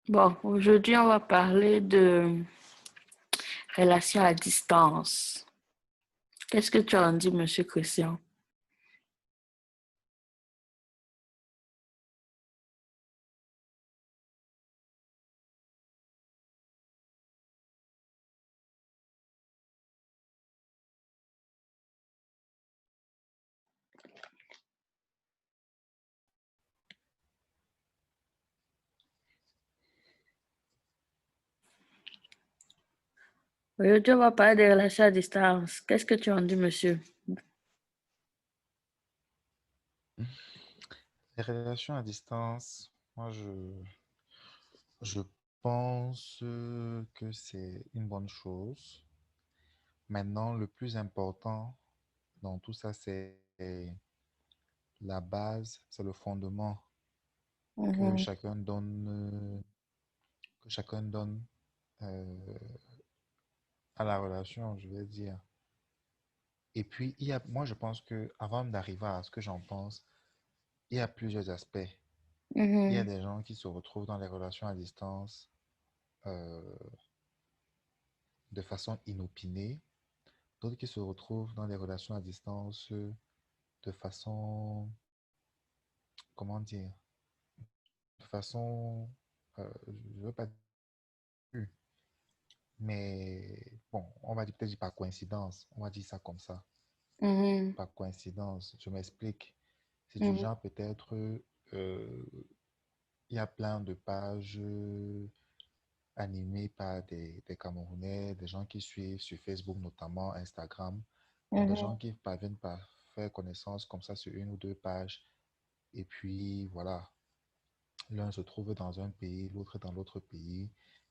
Bon, aujourd'hui, on va parler de relations à distance. Qu'est-ce que tu en dis, Monsieur Christian? Aujourd'hui, on va parler des relations à distance. Qu'est-ce que tu en dis, monsieur? Les relations à distance, je pense que c'est une bonne chose. Maintenant, le plus important dans tout ça, c'est la base, c'est le fondement que Mhm, chacun donne, que chacun donne euh, à la relation, je vais dire. Et puis, moi, je pense que avant d'arriver à ce que j'en pense, il y a plusieurs aspects. Il y a mhm, des gens qui se retrouvent dans les relations à distance euh, de façon inopinée, d'autres qui se retrouvent dans des relations à distance de façon, comment dire, de façon, je ne veux pas dire, mais bon, on va dire peut-être par coïncidence, on va dire ça comme ça, mhm, par coïncidence, je m'explique. C'est du mhm, genre peut-être, euh, il y a plein de pages animées par des Camerounais, des gens qui suivent sur Facebook notamment, Instagram, donc des gens mhm, qui parviennent par faire connaissance comme ça sur une ou deux pages. Et puis voilà, l'un se trouve dans un pays, l'autre dans l'autre pays,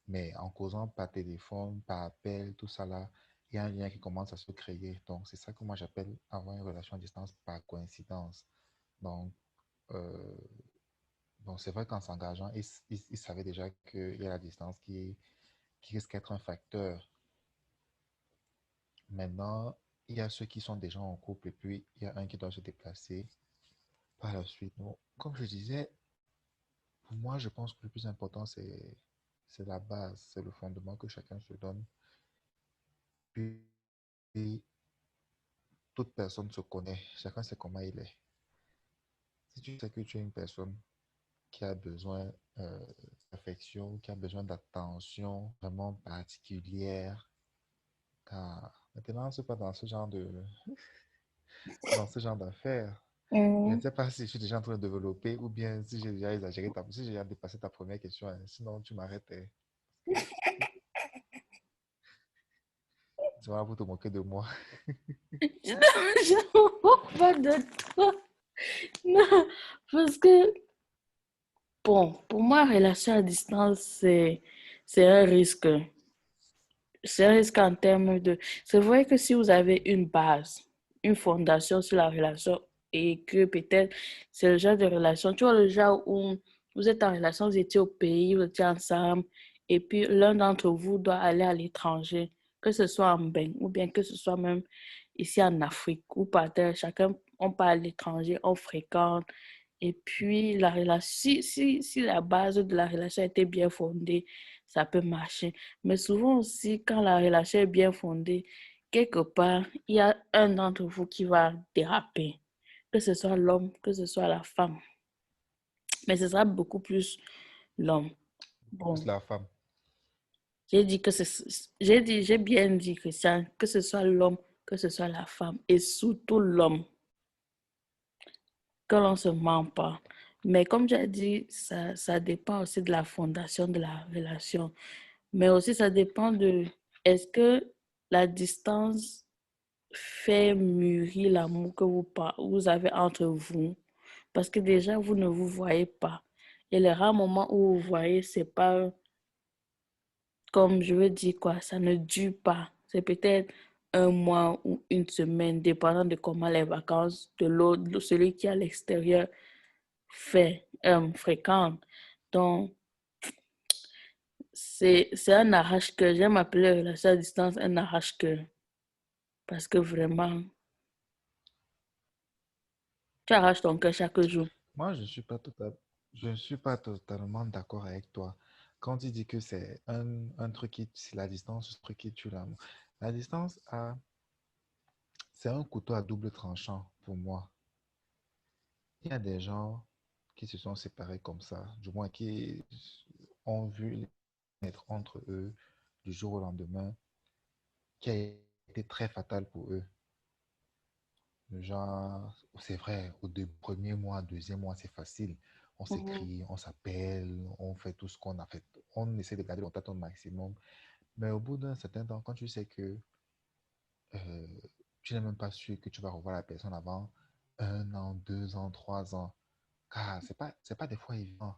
mais en causant par téléphone, par appel, tout ça là, il y a un lien qui commence à se créer. Donc c'est ça que moi j'appelle avoir une relation à distance par coïncidence. Donc, euh, donc c'est vrai qu'en s'engageant, ils savaient déjà qu'il y a la distance qui risque d'être un facteur. Maintenant, il y a ceux qui sont déjà en couple et puis il y a un qui doit se déplacer par la suite. Donc, comme je disais, pour moi, je pense que le plus important, c'est la base, c'est le fondement que chacun se donne. Puis, toute personne se connaît, chacun sait comment il est. Si tu sais que tu es une personne qui a besoin d'affection, qui a besoin d'attention vraiment particulière, car maintenant, c'est pas dans ce genre d'affaires. Je ne mhm. sais pas si je suis déjà en train de développer ou bien si j'ai déjà exagéré si j'ai déjà dépassé ta première question, hein. Sinon, tu m'arrêtes, hein, parce que tu vas vous te moquer de moi. Je ne me moque pas de toi. Non, parce que, bon, pour moi, relation à distance, c'est un risque. C'est un risque en termes de... C'est vrai que si vous avez une base, une fondation sur la relation et que peut-être c'est le genre de relation, tu vois, le genre où vous êtes en relation, vous étiez au pays, vous étiez ensemble et puis l'un d'entre vous doit aller à l'étranger, que ce soit en bain ou bien que ce soit même ici en Afrique ou par terre, chacun, on part à l'étranger, on fréquente et puis la relation, si la base de la relation était bien fondée, ça peut marcher. Mais souvent aussi, quand la relation est bien fondée, quelque part, il y a un d'entre vous qui va déraper, que ce soit l'homme, que ce soit la femme. Mais ce sera beaucoup plus l'homme. Plus Bon, la femme. j'ai bien dit, Christian, que ce soit l'homme, que ce soit la femme, et surtout l'homme, que l'on se ment pas. Mais comme j'ai dit, ça dépend aussi de la fondation de la relation. Mais aussi, ça dépend de, est-ce que la distance fait mûrir l'amour que vous avez entre vous. Parce que déjà, vous ne vous voyez pas. Et les rares moments où vous voyez, c'est pas, comme je veux dire quoi, ça ne dure pas. C'est peut-être un mois ou une semaine, dépendant de comment les vacances de l'autre, de celui qui est à l'extérieur fréquente. Donc, c'est un arrache-cœur. J'aime appeler relation à distance un arrache-cœur. Parce que vraiment, tu arraches ton cœur chaque jour. Moi, je ne suis pas totalement d'accord avec toi. quand il dit que c'est un truc qui, c'est la distance, ce truc qui tue l'amour. La distance c'est un couteau à double tranchant pour moi. Il y a des gens qui se sont séparés comme ça, du moins qui ont vu naître entre eux du jour au lendemain, qui a été très fatal pour eux. Le genre, c'est vrai, au premier mois, deuxième mois, c'est facile. On Mhm, s'écrit, on s'appelle, on fait tout ce qu'on a fait. On essaie de garder le contact au maximum. Mais au bout d'un certain temps, quand tu sais que euh, tu n'es même pas sûr que tu vas revoir la personne avant 1 an, 2 ans, 3 ans, car c'est pas des fois évident.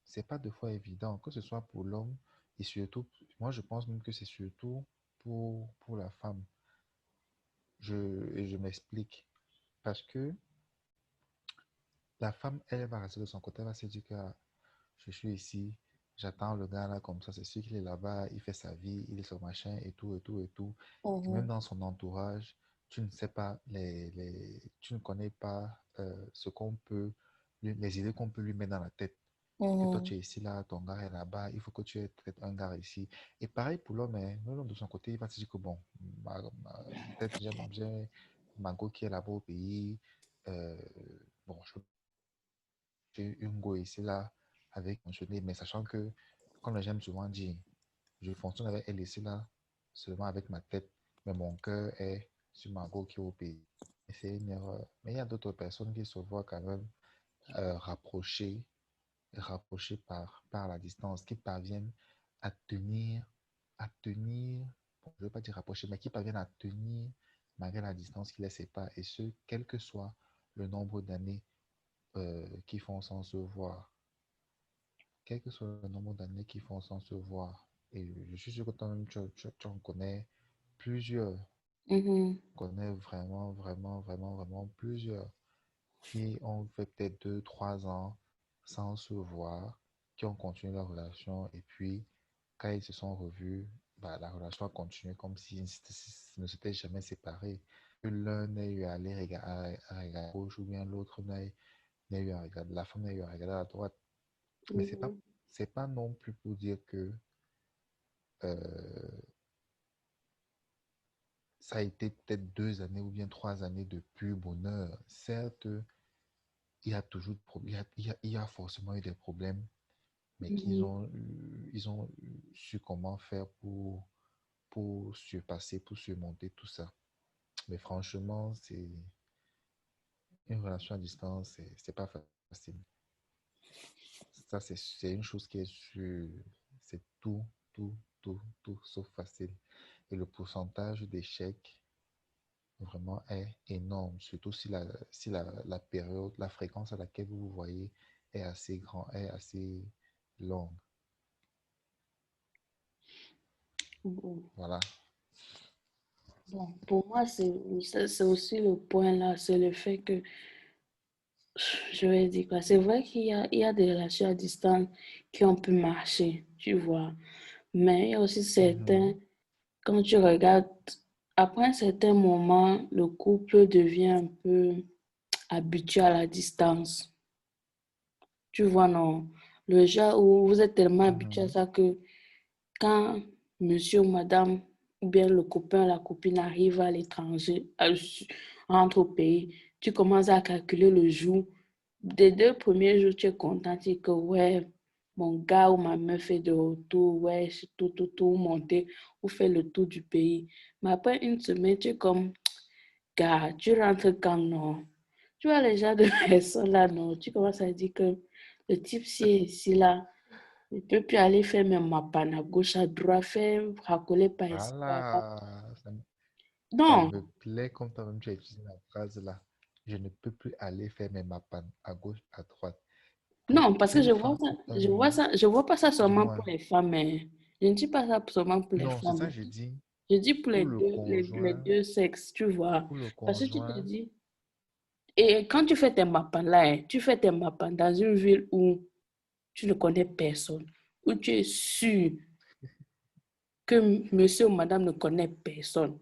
C'est pas des fois évident, que ce soit pour l'homme et surtout, moi je pense même que c'est surtout pour la femme. Et je m'explique. Parce que la femme, elle va rester de son côté, elle va se dire que je suis ici, j'attends le gars là comme ça, c'est sûr qu'il est là-bas, il fait sa vie, il est son machin et tout, et tout, et tout. Et même mhm, dans son entourage, tu ne sais pas, tu ne connais pas ce qu'on peut, les idées qu'on peut lui mettre dans la tête. Que toi mhm, tu es ici, là, ton gars est là-bas, il faut que tu aies peut-être un gars ici. Et pareil pour l'homme, hein. L'homme de son côté, il va se dire que bon, peut-être j'ai ma go qui est là-bas au pays, euh, bon, j'ai une go ici, là, avec mon chenille, mais sachant que, comme j'aime souvent dire, je fonctionne avec elle ici, là, seulement avec ma tête, mais mon cœur est sur ma go qui est au pays. Et c'est une erreur. Mais il y a d'autres personnes qui se voient quand même rapprochées rapprochés par la distance, qui parviennent à tenir, bon, je ne veux pas dire rapprocher, mais qui parviennent à tenir malgré la distance qui les sépare, et ce, quel que soit le nombre d'années qui font sans se voir, quel que soit le nombre d'années qui font sans se voir. Et je suis sûr que toi-même, tu en connais plusieurs, mhm, connais vraiment, vraiment, vraiment, vraiment plusieurs qui ont fait peut-être 2, 3 ans sans se voir, qui ont continué leur relation et puis quand ils se sont revus, bah, la relation a continué comme s'ils ne s'étaient jamais séparés. Que l'un n'ait eu à aller à regarder à gauche ou bien l'autre n'ait eu à regarder, la femme n'ait eu à regarder à droite. Mais mhm, c'est pas non plus pour dire que euh, ça a été peut-être 2 années ou bien 3 années de pur bonheur. Certes, il y a toujours il y a forcément eu des problèmes, mais mhm. ils ont su comment faire pour surpasser, pour surmonter tout ça. Mais franchement, c'est une relation à distance, c'est pas facile. Ça, c'est une chose qui est sûre. C'est tout sauf facile. Et le pourcentage d'échecs vraiment est énorme, surtout si la période, la fréquence à laquelle vous vous voyez est assez grand, est assez longue. Bon, Voilà. bon, pour moi, c'est aussi le point là, c'est le fait que, je vais dire quoi, c'est vrai qu'il y a des relations à distance qui ont pu marcher, tu vois, mais il y a aussi certains, Mhm. quand tu regardes, après un certain moment, le couple devient un peu habitué à la distance. Tu vois, non? Le genre où vous êtes tellement habitué à Mhm. ça que quand monsieur ou madame, ou bien le copain, la copine arrive à l'étranger, rentre au pays, tu commences à calculer le jour. Des 2 premiers jours, tu es content, tu dis que ouais, mon gars ou ma meuf est de retour, ouais, je suis tout monté, ou fait le tour du pays. Mais après une semaine, tu es comme, gars, tu rentres quand non? Tu vois, les gens de personnes là, non, tu commences à dire que le type ci est ici là. Je ne peux plus aller faire mes mapan à gauche, à droite, faire racoler par ici, par là. Voilà. Ça Non, me plaît comme toi-même tu as utilisé la phrase là. Je ne peux plus aller faire mes mapan à gauche, à droite. Pour non, parce que une femme ou un homme, je vois pas ça du seulement pour moins. les femmes, mais je ne dis pas ça seulement pour les Non, c'est femmes. ça que je dis. Je dis pour Pour le les conjoint, deux sexes, tu vois. pour le Parce que tu te conjoint, dis, et quand tu fais tes mapan là, hein, tu fais tes mapan dans une ville où tu ne connais personne, où tu es sûr que monsieur ou madame ne connaît personne.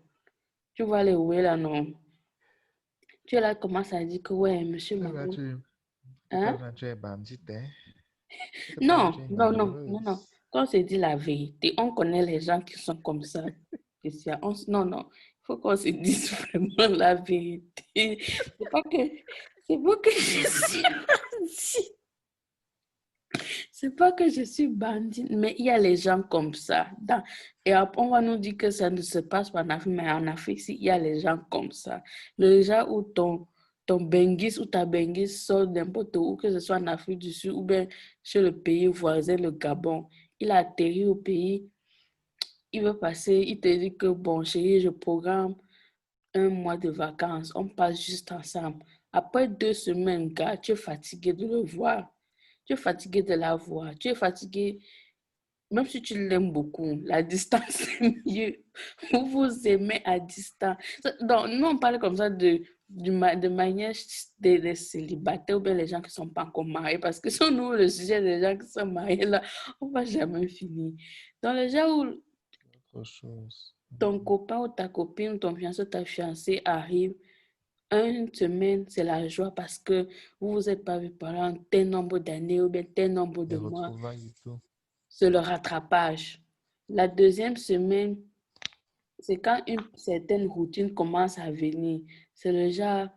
Tu vois les ouais là, non. Tu es là, commences à dire que ouais, monsieur, toi-même, madame, tu, hein? toi-même, tu es bandit, hein? C'est pas dire que tu Non, es une non, non, non, non. malheureuse. Quand on se dit la vérité, on connaît les gens qui sont comme ça. Non, non. Il faut qu'on se dise vraiment la vérité. C'est pas que je suis bandit. C'est pas que je suis bandit, mais il y a les gens comme ça. Et après, on va nous dire que ça ne se passe pas en Afrique, mais en Afrique, il y a les gens comme ça. Le gens où ton benguis ou ta benguis sort n'importe où, que ce soit en Afrique du Sud ou bien chez le pays voisin, le Gabon. Il a atterri au pays, il veut passer, il te dit que bon, chérie, je programme un mois de vacances, on passe juste ensemble. Après 2 semaines, gars, tu es fatigué de le voir. Tu es fatigué de la voir. Tu es fatigué, même si tu l'aimes beaucoup, la distance est mieux. Vous vous aimez à distance. Donc, nous, on parle comme ça de manière des célibataires ou bien les gens qui ne sont pas encore mariés. Parce que sur nous, le sujet des gens qui sont mariés, là, on ne va jamais finir. Dans les gens où Autre chose. ton copain ou ta copine, ton fiancé ou ta fiancée arrive, une semaine, c'est la joie parce que vous vous êtes pas vu pendant tel nombre d'années ou bien tel nombre Les de mois. retrouvailles et tout. C'est le rattrapage. La deuxième semaine, c'est quand une certaine routine commence à venir. C'est le genre,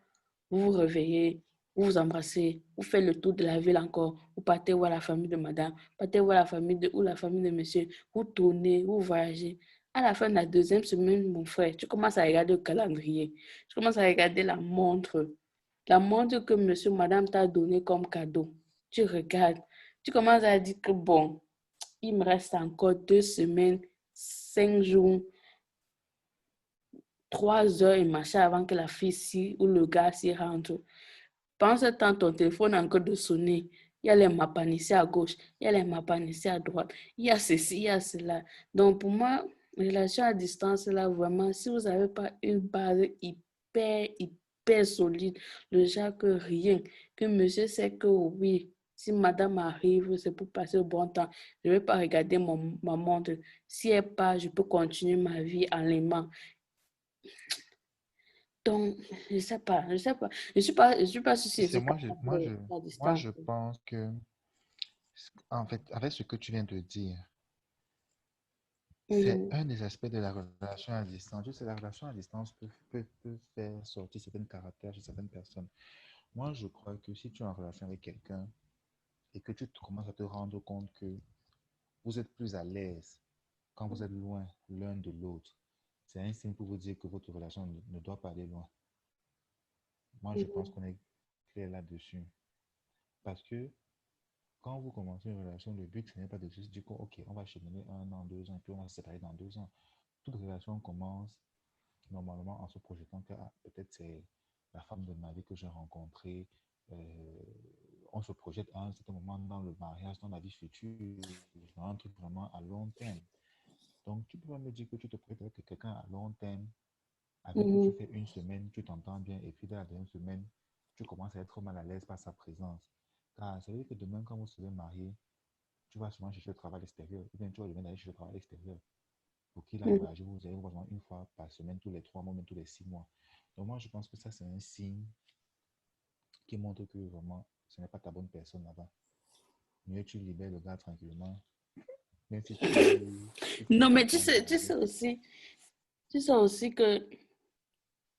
vous vous réveillez, vous vous embrassez, vous faites le tour de la ville encore, vous partez voir la famille de madame, partez voir la famille de ou la famille de monsieur, vous tournez, vous voyagez. À la fin de la deuxième semaine, mon frère, tu commences à regarder le calendrier, tu commences à regarder la montre que monsieur, madame t'a donné comme cadeau. Tu regardes, tu commences à dire que bon, il me reste encore 2 semaines, 5 jours, 3 heures et machin avant que la fille ou le gars s'y rentre. Pendant ce temps, ton téléphone est encore de sonner. Il y a les mapas ici à gauche, il y a les mapas ici à droite, il y a ceci, il y a cela. Donc pour moi, relation à distance, là, vraiment, si vous n'avez pas une base hyper solide, le genre que rien, que monsieur sait que oui, si madame arrive, c'est pour passer le bon temps. Je ne vais pas regarder ma montre. Si elle part, je peux continuer ma vie en l'aimant. Donc, je ne sais pas, je ne sais pas. Je suis pas sûre si Tu je sais, suis capable de la moi, distance. je pense que, en fait, avec ce que tu viens de dire, c'est Mhm, un des aspects de la relation à distance. Tu sais, la relation à distance peut faire sortir certains caractères chez certaines personnes. Moi, je crois que si tu es en relation avec quelqu'un et que commences à te rendre compte que vous êtes plus à l'aise quand vous êtes loin l'un de l'autre, c'est un signe pour vous dire que votre relation ne doit pas aller loin. Moi, je pense mhm, qu'on est clair là-dessus. Parce que quand vous commencez une relation, le but, ce n'est pas de juste dire que, OK, on va cheminer 1 an, 2 ans, et puis on va se séparer dans 2 ans. Toute relation commence normalement en se projetant que peut-être c'est la femme de ma vie que j'ai rencontrée. Euh, on se projette à un certain moment dans le mariage, dans la vie future, dans un truc vraiment à long terme. Donc, tu peux pas me dire que tu te projettes avec quelqu'un à long terme, avec qui tu mhm, fais une semaine, tu t'entends bien, et puis dans la deuxième semaine, tu commences à être mal à l'aise par sa présence. Car ça veut dire que demain, quand vous serez marié, tu vas souvent chercher le travail à l'extérieur, ou bien tu vas demander d'aller chercher le travail à l'extérieur. Pour qu'il aille mhm, voyager, vous allez vous voir une fois par semaine, tous les 3 mois, même tous les 6 mois. Donc moi, je pense que ça, c'est un signe qui montre que vraiment, ce n'est pas ta bonne personne là-bas. Mieux tu libères le gars tranquillement, même si tu fais non, mais attention avec. tu sais aussi que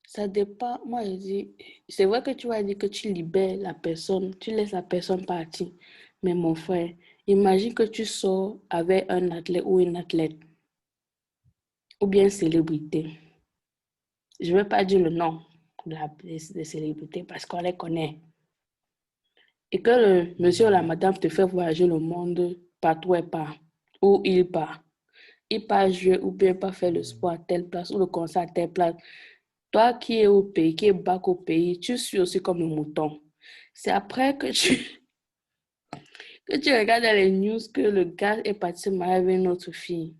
ça dépend. Moi, je dis, c'est vrai que tu vas dire que tu libères la personne, tu laisses la personne partir. Mais mon frère, imagine que tu sors avec un athlète ou une athlète, ou bien une célébrité. Je ne vais pas dire le nom des célébrités parce qu'on les connaît. Et que le monsieur ou la madame te fait voyager le monde partout et part, où il part. Il part jouer ou bien pas faire le sport à telle place ou le concert à telle place. Toi qui es au pays, qui es bac au pays, tu suis aussi comme le mouton. C'est après que tu regardes dans les news que le gars est parti se marier avec une autre fille.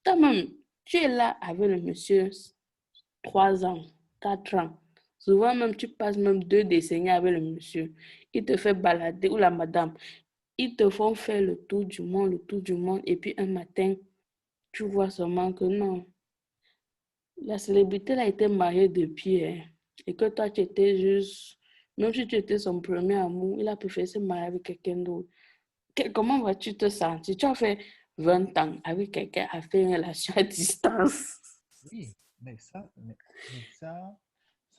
Toi-même, tu es là avec le monsieur 3 ans, 4 ans. Souvent même, tu passes même 2 décennies avec le monsieur. Il te fait balader, ou la madame. Ils te font faire le tour du monde, le tour du monde. Et puis un matin, tu vois seulement que non, la célébrité elle a été mariée depuis. Hein, et que toi, tu étais juste, même si tu étais son premier amour, il a préféré se marier avec quelqu'un d'autre. Comment vas-tu te sentir? Tu as fait 20 ans avec quelqu'un à faire une relation à distance. Oui, mais ça,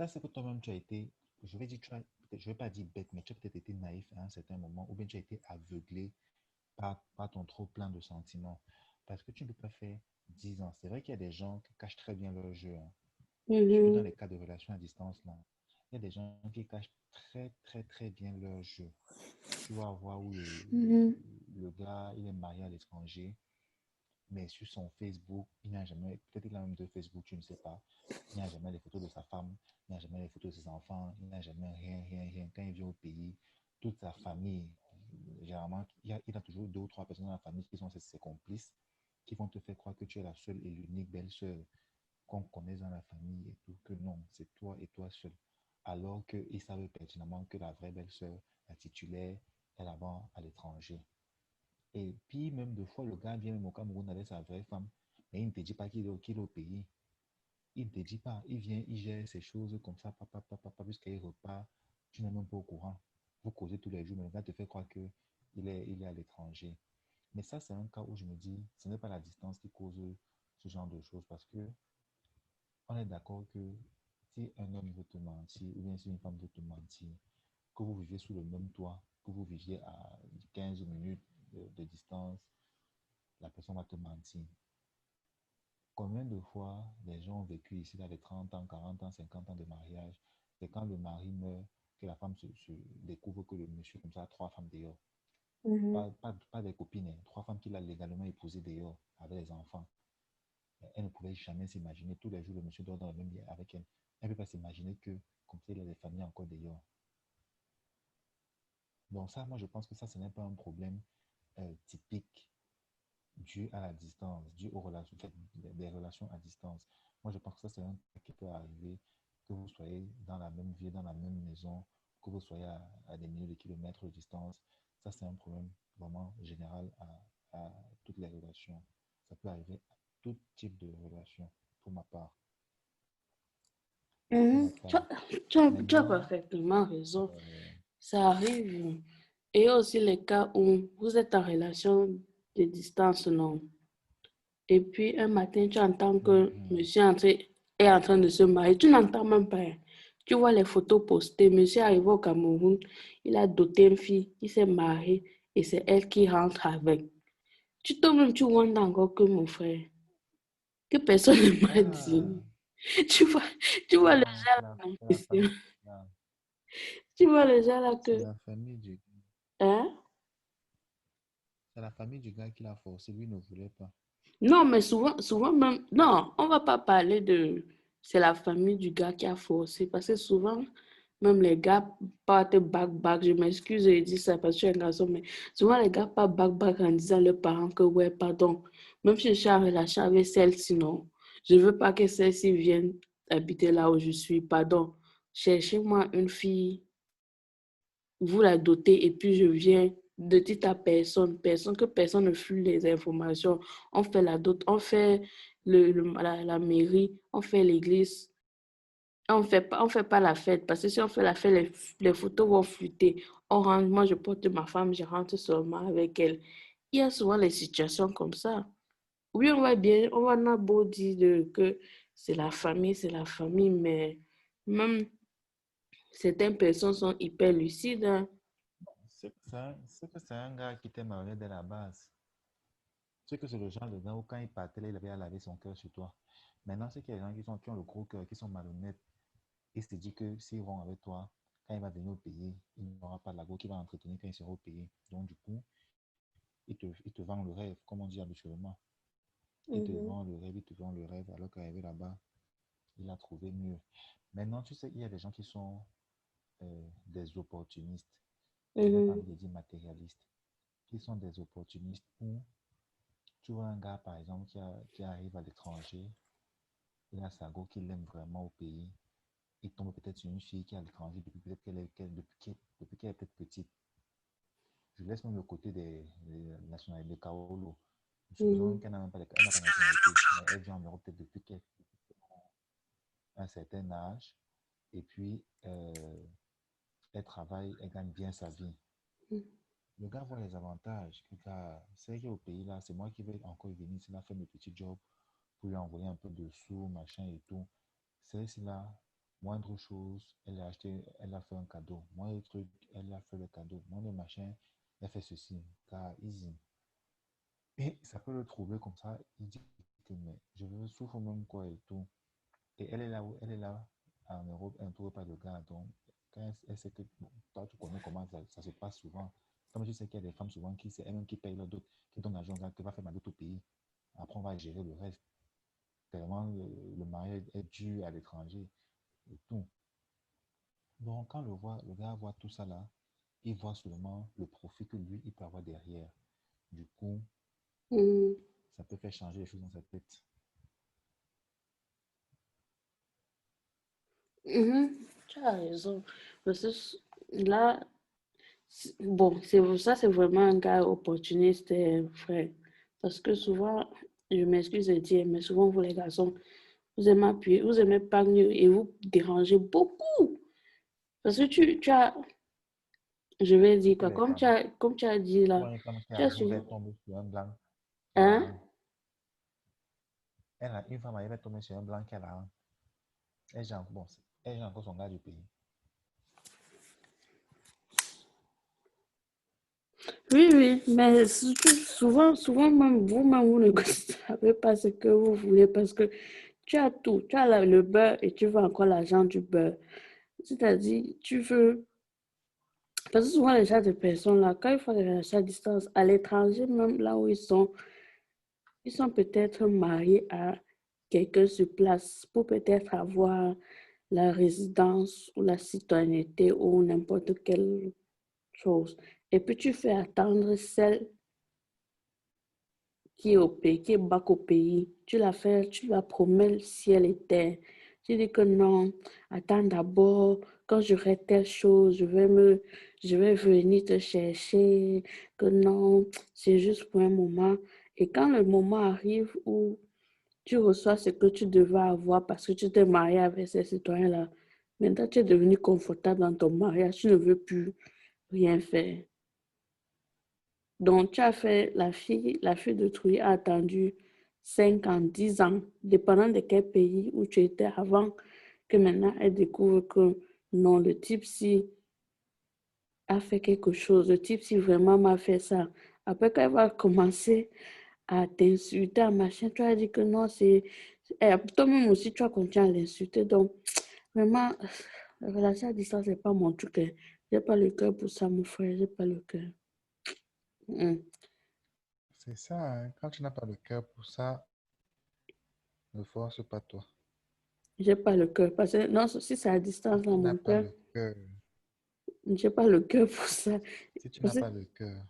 c'est que toi-même, tu as été, je vais dire, je vais pas dire bête, mais tu as peut-être été naïf à un certain moment, ou bien tu as été aveuglé par ton trop plein de sentiments. Parce que tu ne peux pas faire 10 ans. C'est vrai qu'il y a des gens qui cachent très bien leur jeu, hein. Surtout dans Mhm, les cas de relations à distance, là. Il y a des gens qui cachent très, très, très bien leur jeu. Tu vas voir où mhm, le gars, il est marié à l'étranger, mais sur son Facebook, il n'a jamais, peut-être qu'il a même deux Facebook, tu ne sais pas. Il n'a jamais les photos de sa femme, il n'a jamais les photos de ses enfants, il n'a jamais rien, rien, rien. Quand il vient au pays, toute sa famille, généralement, il a toujours deux ou trois personnes dans la famille qui sont ses complices, qui vont te faire croire que tu es la seule et l'unique belle-sœur qu'on connaît dans la famille et tout, que non, c'est toi et toi seul. Alors qu'ils savent pertinemment que la vraie belle-sœur, la titulaire, est là-bas à l'étranger. Et puis, même deux fois, le gars vient même au Cameroun avec sa vraie femme, mais il ne te dit pas qu'il est au pays. Il ne te dit pas. Il vient, il gère ses choses comme ça, papa, papa, papa, jusqu'à il repart. Tu n'es même pas au courant. Vous causez tous les jours, mais le gars te fait croire qu'il est à l'étranger. Mais ça, c'est un cas où je me dis, ce n'est pas la distance qui cause ce genre de choses, parce que on est d'accord que si un homme veut te mentir, ou bien si une femme veut te mentir, que vous viviez sous le même toit, que vous viviez à 15 minutes de distance, la personne va te mentir. Combien de fois les gens ont vécu ici dans les 30 ans, 40 ans, 50 ans de mariage, c'est quand le mari meurt que la femme se découvre que le monsieur comme ça a trois femmes dehors. mhm. Pas des copines, hein, trois femmes qu'il a légalement épousées dehors avec les enfants. Elle ne pouvait jamais s'imaginer, tous les jours le monsieur dort dans le même lit avec elle. Elle ne peut pas s'imaginer que comme ça il a des familles encore dehors. Donc ça, moi je pense que ça, ce n'est pas un problème typique dû à la distance, dû aux relations, en fait, des relations à distance. Moi, je pense que ça, c'est un truc qui peut arriver, que vous soyez dans la même ville, dans la même maison, que vous soyez à des milliers de kilomètres de distance. Ça, c'est un problème vraiment général à toutes les relations. Ça peut arriver à tout type de relation, pour ma part. Pour ma Mhm. part. Tu as Maintenant, parfaitement raison. euh, Ça arrive. Et aussi les cas où vous êtes en relation de distance, non. Et puis un matin, tu entends que mhm. monsieur est en train de se marier. Tu n'entends même pas, hein. Tu vois les photos postées. Monsieur est arrivé au Cameroun, il a doté une fille, il s'est marié et c'est elle qui rentre avec. Toi-même, tu vois encore que mon frère, que personne ne m'a Ah, dit. Tu vois, tu vois le non, genre là, non, c'est la question. famille, non, Tu vois le genre là c'est que, la famille du, hein? c'est la famille du gars qui l'a forcé, lui ne voulait pas. Non, mais souvent même, non, on va pas parler de, c'est la famille du gars qui a forcé, parce que souvent, même les gars partent back, je m'excuse de dire ça parce que je suis un garçon, mais souvent les gars partent back en disant à leurs parents que, ouais, pardon, même si je suis en relation avec celle-ci, non, je veux pas que celle-ci vienne habiter là où je suis, pardon, cherchez-moi une fille, vous la dotez et puis je viens de dire à personne, que personne ne fuit les informations. On fait la dot, on fait la mairie, on fait l'église. On fait pas la fête parce que si on fait la fête, les photos vont fuiter. On rentre, moi je porte ma femme, je rentre seulement avec elle. Il y a souvent les situations comme ça. Oui, on va bien, on va en a beau dire que c'est la famille, mais même certaines personnes sont hyper lucides, hein. C'est que c'est un gars qui t'aime dès la base. C'est que c'est le genre de gars où quand il partait, là, il avait à laver son cœur sur toi. Maintenant, c'est qu'il y a des gens qui ont le gros cœur, qui sont malhonnêtes. Ils se disent que s'ils vont avec toi, quand il va venir au pays, il n'aura pas de la go qui va entretenir quand il sera au pays. Donc, du coup, il te vend le rêve, comme on dit habituellement. Il te Mhm, vend le rêve, il te vend le rêve, alors qu'arrivé là-bas, il a trouvé mieux. Maintenant, tu sais, il y a des gens qui sont des opportunistes. Je n'ai pas mhm. envie de dire matérialistes. Qui sont des opportunistes où tu vois un gars, par exemple, qui arrive à l'étranger, il a sa go qu'il aime vraiment au pays, il tombe peut-être sur une fille qui est à l'étranger depuis peut-être depuis qu'elle est peut-être petite. Je laisse même le côté des nationalités, des Kaolo. Supposons Mhm. qu'elle n'a même pas, elle n'a pas de nationalité, mais elle vient en Europe peut-être depuis qu'elle a un certain âge, et puis elle travaille, elle gagne bien sa vie. le gars voit les avantages. Le gars, c'est qu'au pays là, c'est moi qui vais encore venir ici là, faire mes petits jobs pour lui envoyer un peu de sous, machin et tout. C'est ici là, moindre chose, elle a acheté, elle a fait un cadeau. Moindre truc, elle a fait le cadeau. Moindre machin, elle fait ceci. Car easy. Et ça peut le trouver comme ça. Il dit que mais je veux souffre même quoi et tout. Et elle est là en Europe, elle ne trouve pas de gars. Donc, quand elle sait que bon, toi, tu connais comment ça se passe souvent. Comme tu sais qu'il y a des femmes souvent qui, c'est elles-mêmes qui payent leur dot, qui donnent l'argent au gars, qui va faire mal au pays. Après, on va gérer le reste. Tellement le mariage est dû à l'étranger et tout. Donc, quand le gars voit tout ça là, il voit seulement le profit que lui, il peut avoir derrière. Du coup, Mhm. ça peut faire changer les choses dans sa tête. Mhm. Tu as raison. Parce que là, bon, c'est ça, c'est vraiment un gars opportuniste, frère. Parce que souvent, je m'excuse de dire, mais souvent, vous les garçons, vous aimez appuyer, vous aimez parler et vous dérangez beaucoup. Parce que tu as, je vais dire Surtout quoi, les femmes. comme tu as dit Tu là, vois une femme qui tu as arrive, souvent, elle tombe sur un blanc qu'elle a hein? un. Une femme arrive, elle tombe sur un blanc qu'elle a un. Elle gère, bon, elle gère encore son gars du pays. Oui, oui, mais souvent même vous-même, vous ne savez pas ce que vous voulez parce que tu as tout, tu as le beurre et tu veux encore l'argent du beurre. C'est-à-dire, tu veux. Parce que souvent, les gens de personnes là, quand ils font des achats à distance, à l'étranger, même là où ils sont peut-être mariés à quelqu'un sur place pour peut-être avoir la résidence ou la citoyenneté ou n'importe quelle chose. Et puis tu fais attendre celle qui est au pays, qui est back au pays. Tu la fais, tu la promets le ciel et terre. Tu dis que non, attends d'abord, quand j'aurai telle chose, je vais venir te chercher, que non, c'est juste pour un moment. Et quand le moment arrive où tu reçois ce que tu devais avoir parce que tu t'es marié avec ces citoyens-là, maintenant tu es devenu confortable dans ton mariage, tu ne veux plus rien faire. Donc, tu as fait la fille de Trouille a attendu 5 ans, 10 ans, dépendant de quel pays où tu étais avant, que maintenant elle découvre que non, le type-ci a fait quelque chose, le type-ci vraiment m'a fait ça. Après, quand elle va commencer à t'insulter, à machin, tu as dit que non, toi-même aussi, tu as continué à l'insulter. Donc, vraiment, la relation à distance, c'est pas mon truc, hein. J'ai pas le cœur pour ça, mon frère, j'ai pas le cœur. Mm. C'est ça, hein. Quand tu n'as pas le cœur pour ça, ne force pas toi. J'ai pas le cœur. Parce que non, si c'est à Si distance dans tu n'as mon pas cœur, le cœur, j'ai pas le cœur pour ça. si tu Parce n'as que, pas le cœur,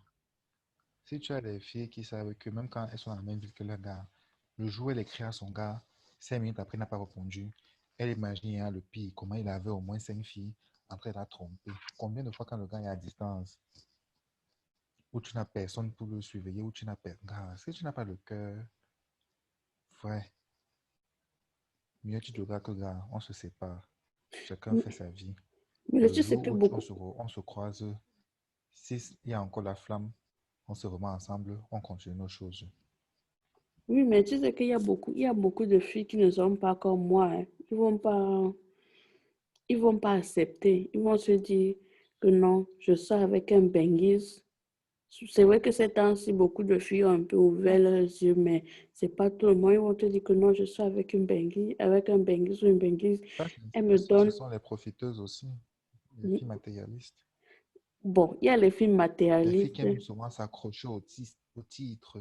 si tu as des filles qui savent que même quand elles sont dans la même ville que leur gars, le jour où elle écrit à son gars, 5 minutes après, il n'a pas répondu, elle imagine hein, le pire, comment il avait au moins 5 filles en train de la tromper. Combien de fois quand le gars est à distance, où tu n'as personne pour le surveiller, où tu n'as personne. Gars, si tu n'as pas le cœur, vrai, mieux tu diras que gars, on se sépare. Chacun fait sa vie. mais Le tu sais jour que où beaucoup, on se croise, s'il y a encore la flamme, on se remet ensemble, on continue nos choses. oui, mais tu sais il y a beaucoup de filles qui ne sont pas comme moi, hein. Ils vont pas accepter. Ils vont se dire que non, je sors avec un Benguise. C'est vrai que ces temps-ci, beaucoup de filles ont un peu ouvert leurs yeux, mais c'est pas tout le monde. Ils vont te dire que non, je suis avec un Benguise ou une Benguise. Elle me Ce donne. sont les profiteuses aussi, les filles matérialistes. Bon, il y a les films Les filles qui matérialistes. aiment souvent s'accrocher au titre.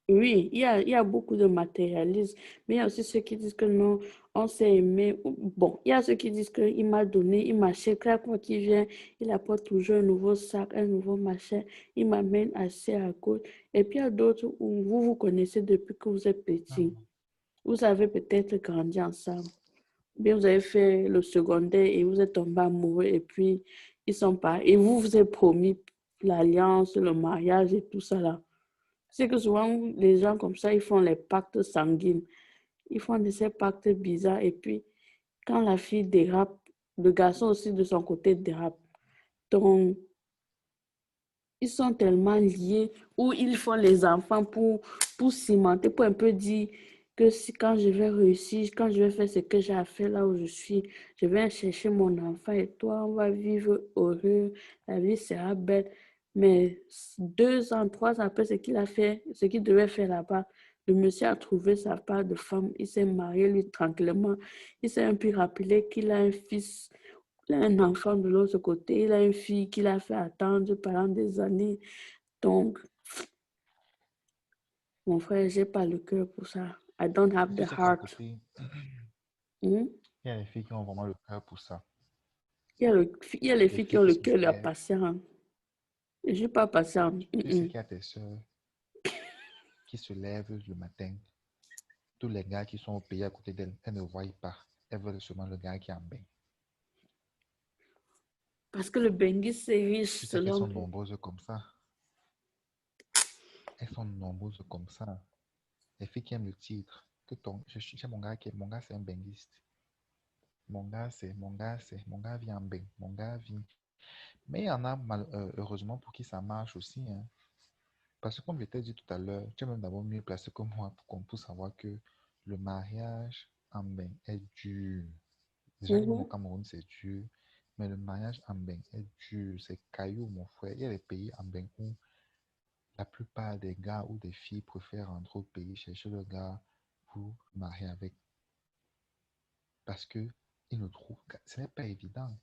Oui, il y a beaucoup de matérialisme, mais il y a aussi ceux qui disent que non, on s'est aimé. Bon, il y a ceux qui disent qu'il m'a donné, il m'a acheté, chaque fois qu'il vient, il apporte toujours un nouveau sac, un nouveau machin, il m'amène assez à côté. Et puis il y a d'autres où vous vous connaissez depuis que vous êtes Ah, petit. Vous avez peut-être grandi ensemble. Bien, vous avez fait le secondaire et vous êtes tombé amoureux et puis ils sont pas. Et vous vous êtes promis l'alliance, le mariage et tout ça là. C'est que souvent, les gens comme ça, ils font les pactes sanguines. Ils font de ces pactes bizarres. Et puis, quand la fille dérape, le garçon aussi de son côté dérape. Donc, ils sont tellement liés où ils font les enfants pour cimenter, pour un peu dire que si, quand je vais réussir, quand je vais faire ce que j'ai à faire là où je suis, je vais chercher mon enfant et toi, on va vivre heureux, la vie sera belle. Mais 2 ans, 3 ans après ce qu'il a fait, ce qu'il devait faire là-bas, le monsieur a trouvé sa part de femme, il s'est marié lui tranquillement, il s'est un peu rappelé qu'il a un fils, il a un enfant de l'autre côté, il a une fille qu'il a fait attendre pendant des années. Donc, mon frère, j'ai pas le cœur pour ça. I don't Et have the tu sais qu'à heart. côté, Hmm? il y a les filles qui ont vraiment le cœur pour ça. Il y a les Les filles qui filles ont qui le se cœur, la lèvent. patience. Je suis pas patiente. Tu sais qu'il y a tes soeurs qui se lèvent le matin. Tous les gars qui sont au pays à côté d'elles, elles ne voient pas. Elles veulent seulement le gars qui en bain. Parce que le Bengi, c'est riche, Tu sais qu'elles sont selon toi. nombreuses comme ça. Elles sont nombreuses comme ça. Les filles qui aiment le titre. J'ai mon gars mon gars, c'est un benguiste. Mon gars vient en bain. Mon gars vient. Mais il y en a heureusement pour qui ça marche aussi, hein. Parce que comme je t'ai dit tout à l'heure, tu es même d'abord mieux placé que moi pour savoir que le mariage en bain est dur. Déjà que même au Mhm. Cameroun, c'est dur. Mais le mariage en bain est dur. C'est caillou, mon frère. Il y a des pays en bain où la plupart des gars ou des filles préfèrent rentrer au pays chercher le gars pour marier avec. Parce que ils ne trouvent que ce n'est pas évident.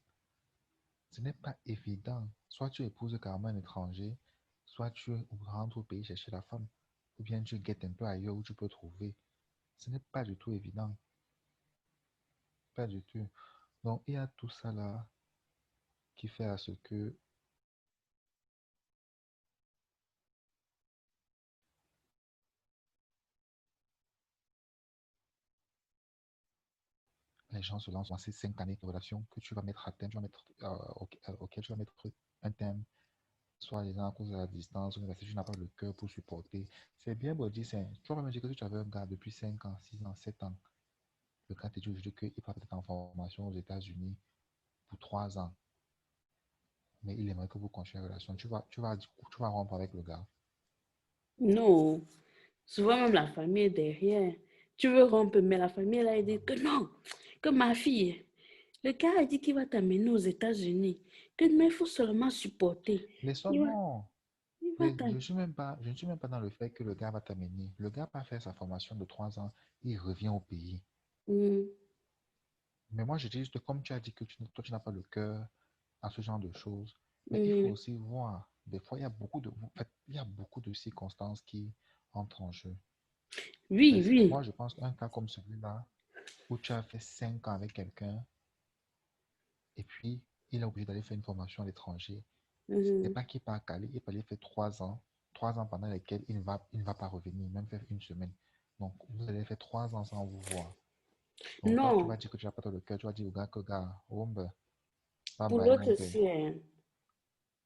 Ce n'est pas évident. Soit tu épouses carrément un étranger, soit tu rentres au pays chercher la femme, ou bien tu guettes un peu ailleurs où tu peux trouver. Ce n'est pas du tout évident. Pas du tout. Donc, il y a tout ça là qui fait à ce que les gens se lancent dans ces 5 années de relation que tu vas mettre à terme, auquel tu vas mettre un terme, soit les gens à cause de la distance, ou parce que tu n'as pas le cœur pour supporter. C'est bien beau dire, tu vas me dire que si tu avais un gars depuis 5 ans, 6 ans, 7 ans, le gars te dit aujourd'hui qu'il part peut-être en formation aux États-Unis pour 3 ans, mais il aimerait que vous continuiez la relation. Tu vas rompre avec le gars. Non. Souvent, même la famille est derrière. Tu veux rompre, mais la famille, elle a dit que non, que ma fille, le gars a dit qu'il va t'amener aux États-Unis, que mais il faut seulement supporter. Les Il va, non. il va Je t'amener. je ne suis même pas dans le fait que le gars va t'amener. Le gars va faire sa formation de 3 ans, il revient au pays. Mm, Mais moi, je dis juste, comme tu as dit que toi, tu n'as pas le cœur à ce genre de choses, mais il faut mm. aussi voir. Des fois, en fait, il y a beaucoup de circonstances qui entrent en jeu. Oui, oui. Moi, je pense qu'un cas comme celui-là, où tu as fait 5 ans avec quelqu'un, et puis il est obligé d'aller faire une formation à l'étranger, ce n'est Mhm. pas qu'il part à Cali, il peut aller faire 3 ans pendant lesquels il ne va pas revenir, même faire une semaine. Donc, vous allez faire 3 ans sans vous voir. Donc, toi, tu Non, vas dire que tu n'as pas le cœur, tu vas dire au gars que, gars, Rumba, bye pour bye, l'autre Mengele. aussi, hein.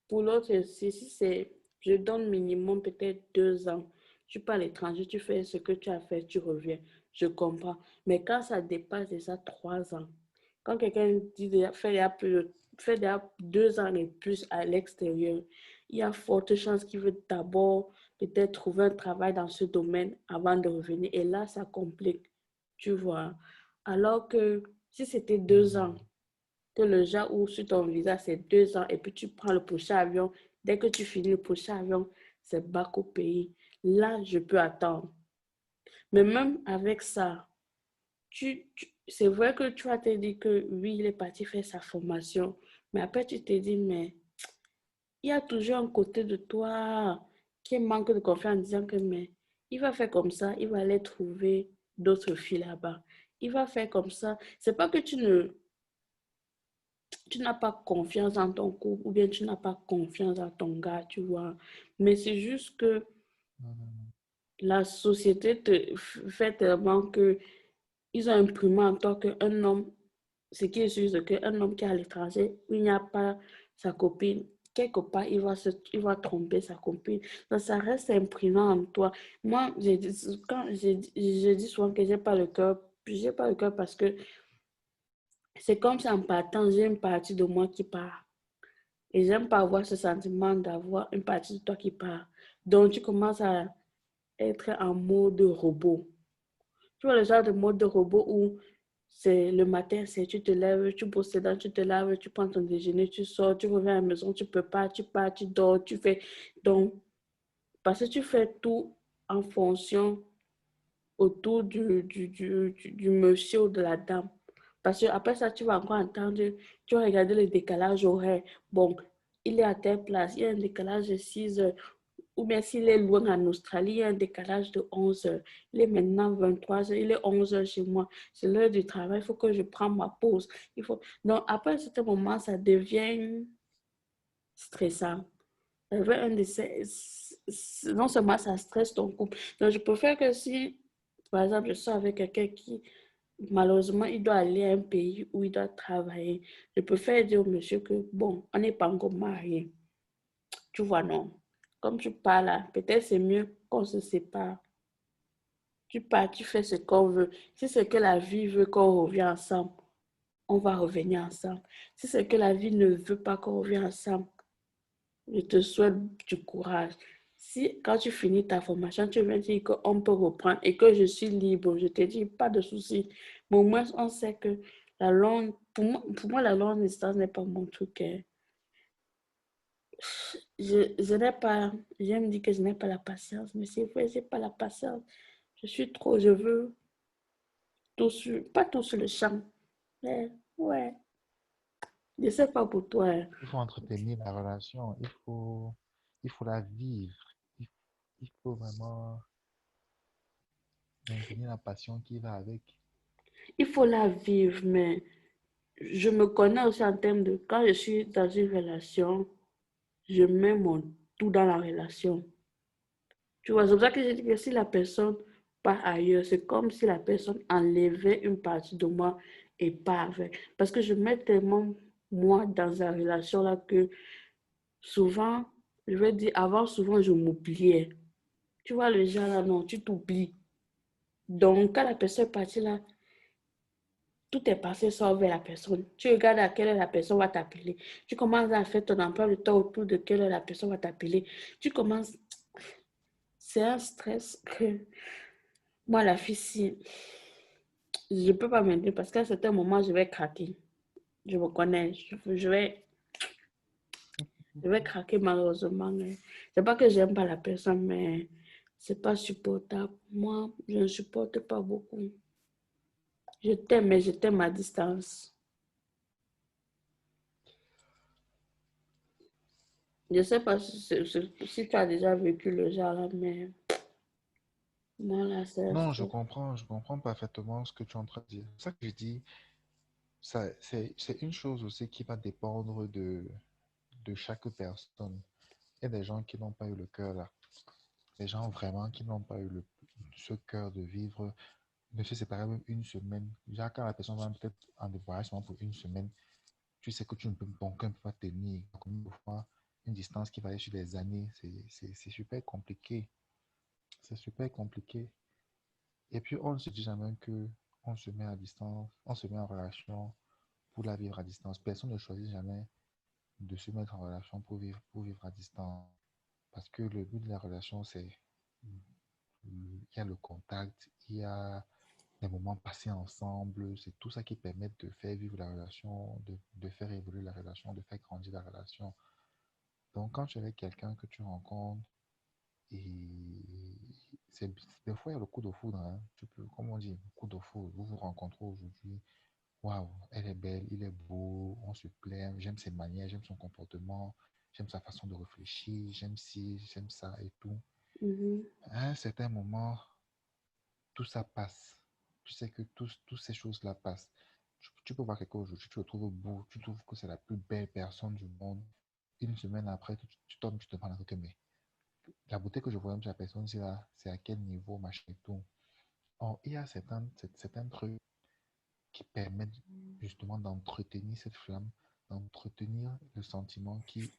Pour l'autre aussi, si c'est, je donne minimum peut-être 2 ans. Tu pars à l'étranger, tu fais ce que tu as fait, tu reviens. Je comprends. Mais quand ça dépasse déjà 3 ans, quand quelqu'un dit fait déjà 2 ans et plus à l'extérieur, il y a forte chance qu'il veut d'abord peut-être trouver un travail dans ce domaine avant de revenir. Et là, ça complique, tu vois. Alors que si c'était 2 ans, Mhm. que le genre où sur ton visa, c'est 2 ans et puis tu prends le prochain avion. Dès que tu finis le prochain avion, c'est back au pays. Là, je peux attendre. Mais même avec ça, c'est vrai que tu vas te dire que oui, il est parti faire sa formation. Mais après, tu te dis, mais il y a toujours un côté de toi qui manque de confiance en disant que mais il va faire comme ça, il va aller trouver d'autres filles là-bas. Il va faire comme ça. C'est pas que tu n'as pas confiance en ton couple ou bien tu n'as pas confiance en ton gars, tu vois. Mais c'est juste que Mhm. la société te fait tellement que ils ont imprimé en toi qu'un homme, ce qui est sûr, c'est qu'un homme qui est à l'étranger, où il n'y a pas sa copine, quelque part, il va tromper sa copine. Donc, ça reste imprimé en toi. Moi, j'ai dit souvent que j'ai pas le cœur. J'ai pas le cœur parce que c'est comme si en partant, j'ai une partie de moi qui part. Et j'aime pas avoir ce sentiment d'avoir une partie de toi qui part. Donc, tu commences à être en mode robot. Tu vois le genre de mode de robot où c'est le matin, c'est tu te lèves, tu bosses dedans, tu te laves, tu prends ton déjeuner, tu sors, tu reviens à la maison, tu peux pas, tu pars, tu dors, tu fais. Donc, parce que tu fais tout en fonction autour du monsieur ou de la dame. Parce que après ça, tu vas encore entendre, tu vas regarder le décalage horaire. Bon, il est à telle place, il y a un décalage de 6 heures. Ou bien s'il est loin en Australie, il y a un décalage de 11 heures. Il est maintenant 23 heures, il est 11 heures chez moi. C'est l'heure du travail, il faut que je prenne ma pause. Il faut... Donc, après un certain moment, ça devient stressant. Ça devient un de ces... Non seulement ça stresse ton couple. Donc, je préfère que si, par exemple, je sors avec quelqu'un qui, malheureusement, il doit aller à un pays où il doit travailler, je préfère dire au monsieur que, bon, on n'est pas encore mariés. Tu vois, non. Comme tu parles là, peut-être c'est mieux qu'on se sépare. Tu pars, tu fais ce qu'on veut. Si c'est que la vie veut qu'on revienne ensemble, on va revenir ensemble. Si c'est que la vie ne veut pas qu'on revienne ensemble, je te souhaite du courage. Si quand tu finis ta formation, tu viens dire qu'on peut reprendre et que je suis libre, je te dis pas de souci. Mais au moins, on sait que la longue, pour moi la longue distance n'est pas mon truc, hein. Je n'ai pas, j'aime dire que je n'ai pas la patience, mais c'est vrai, j'ai pas la patience. Je suis trop, je veux tout sur, pas tout sur le champ, mais ouais, je sais pas pour toi, hein. Il faut entretenir la relation, il faut la vivre. Il, il faut vraiment maintenir la passion qui va avec. Il faut la vivre, mais je me connais aussi en termes de quand je suis dans une relation, je mets mon tout dans la relation. Tu vois, c'est pour ça que je dis que si la personne part ailleurs, c'est comme si la personne enlevait une partie de moi et part avec. Parce que je mets tellement moi dans la relation là que souvent, je vais dire, avant, souvent, je m'oubliais. Tu vois, le genre là, non, tu t'oublies. Donc, quand la personne est partie là, tout est passé sauf vers la personne. Tu regardes à quelle heure la personne va t'appeler. Tu commences à faire ton emploi de temps autour de quelle heure la personne va t'appeler. Tu commences. C'est un stress que moi, la fille, si je ne peux pas maintenir parce qu'à un certain moment, je vais craquer. Je me connais. Je vais craquer malheureusement, hein. C'est pas que j'aime pas la personne, mais c'est pas supportable. Moi, je ne supporte pas beaucoup. Je t'aime, mais je t'aime à distance. Je sais pas si tu as déjà vécu le genre là, mais moi là, c'est un Non, stress. je comprends parfaitement ce que tu es en train de dire. C'est ça que je dis, ça, c'est une chose aussi qui va dépendre de chaque personne. Il y a des gens qui n'ont pas eu le cœur là. Des gens vraiment qui n'ont pas eu ce cœur de vivre, de se séparer même une semaine. Déjà, quand la personne va peut-être en voyage pour une semaine, tu sais que tu ne peux, ton cœur ne peut pas tenir. Combien de fois, une distance qui va aller sur des années, c'est super compliqué. C'est super compliqué. Et puis, on ne se dit jamais que on se met à distance, on se met en relation pour la vivre à distance. Personne ne choisit jamais de se mettre en relation pour vivre à distance. Parce que le but de la relation, c'est il y a le contact, il y a des moments passés ensemble. C'est tout ça qui permet de faire vivre la relation, de faire évoluer la relation, de faire grandir la relation. Donc, quand tu es avec quelqu'un que tu rencontres, et des fois, il y a le coup de foudre, hein. Tu peux, comme on dit, le coup de foudre. Vous vous rencontrez aujourd'hui. Waouh, elle est belle, il est beau, on se plaît, j'aime ses manières, j'aime son comportement, j'aime sa façon de réfléchir, j'aime ci, j'aime ça et tout. Mhm, À un certain moment, tout ça passe. Tu sais que toutes ces choses-là passent. Tu peux voir quelqu'un aujourd'hui, tu le trouves beau, tu trouves que c'est la plus belle personne du monde. Une semaine après, tu tombes, tu te demandes, ok, mais la beauté que je vois chez la personne, c'est à quel niveau, machin et tout. Or, il y a certains trucs qui permettent justement d'entretenir cette flamme, d'entretenir le sentiment qui,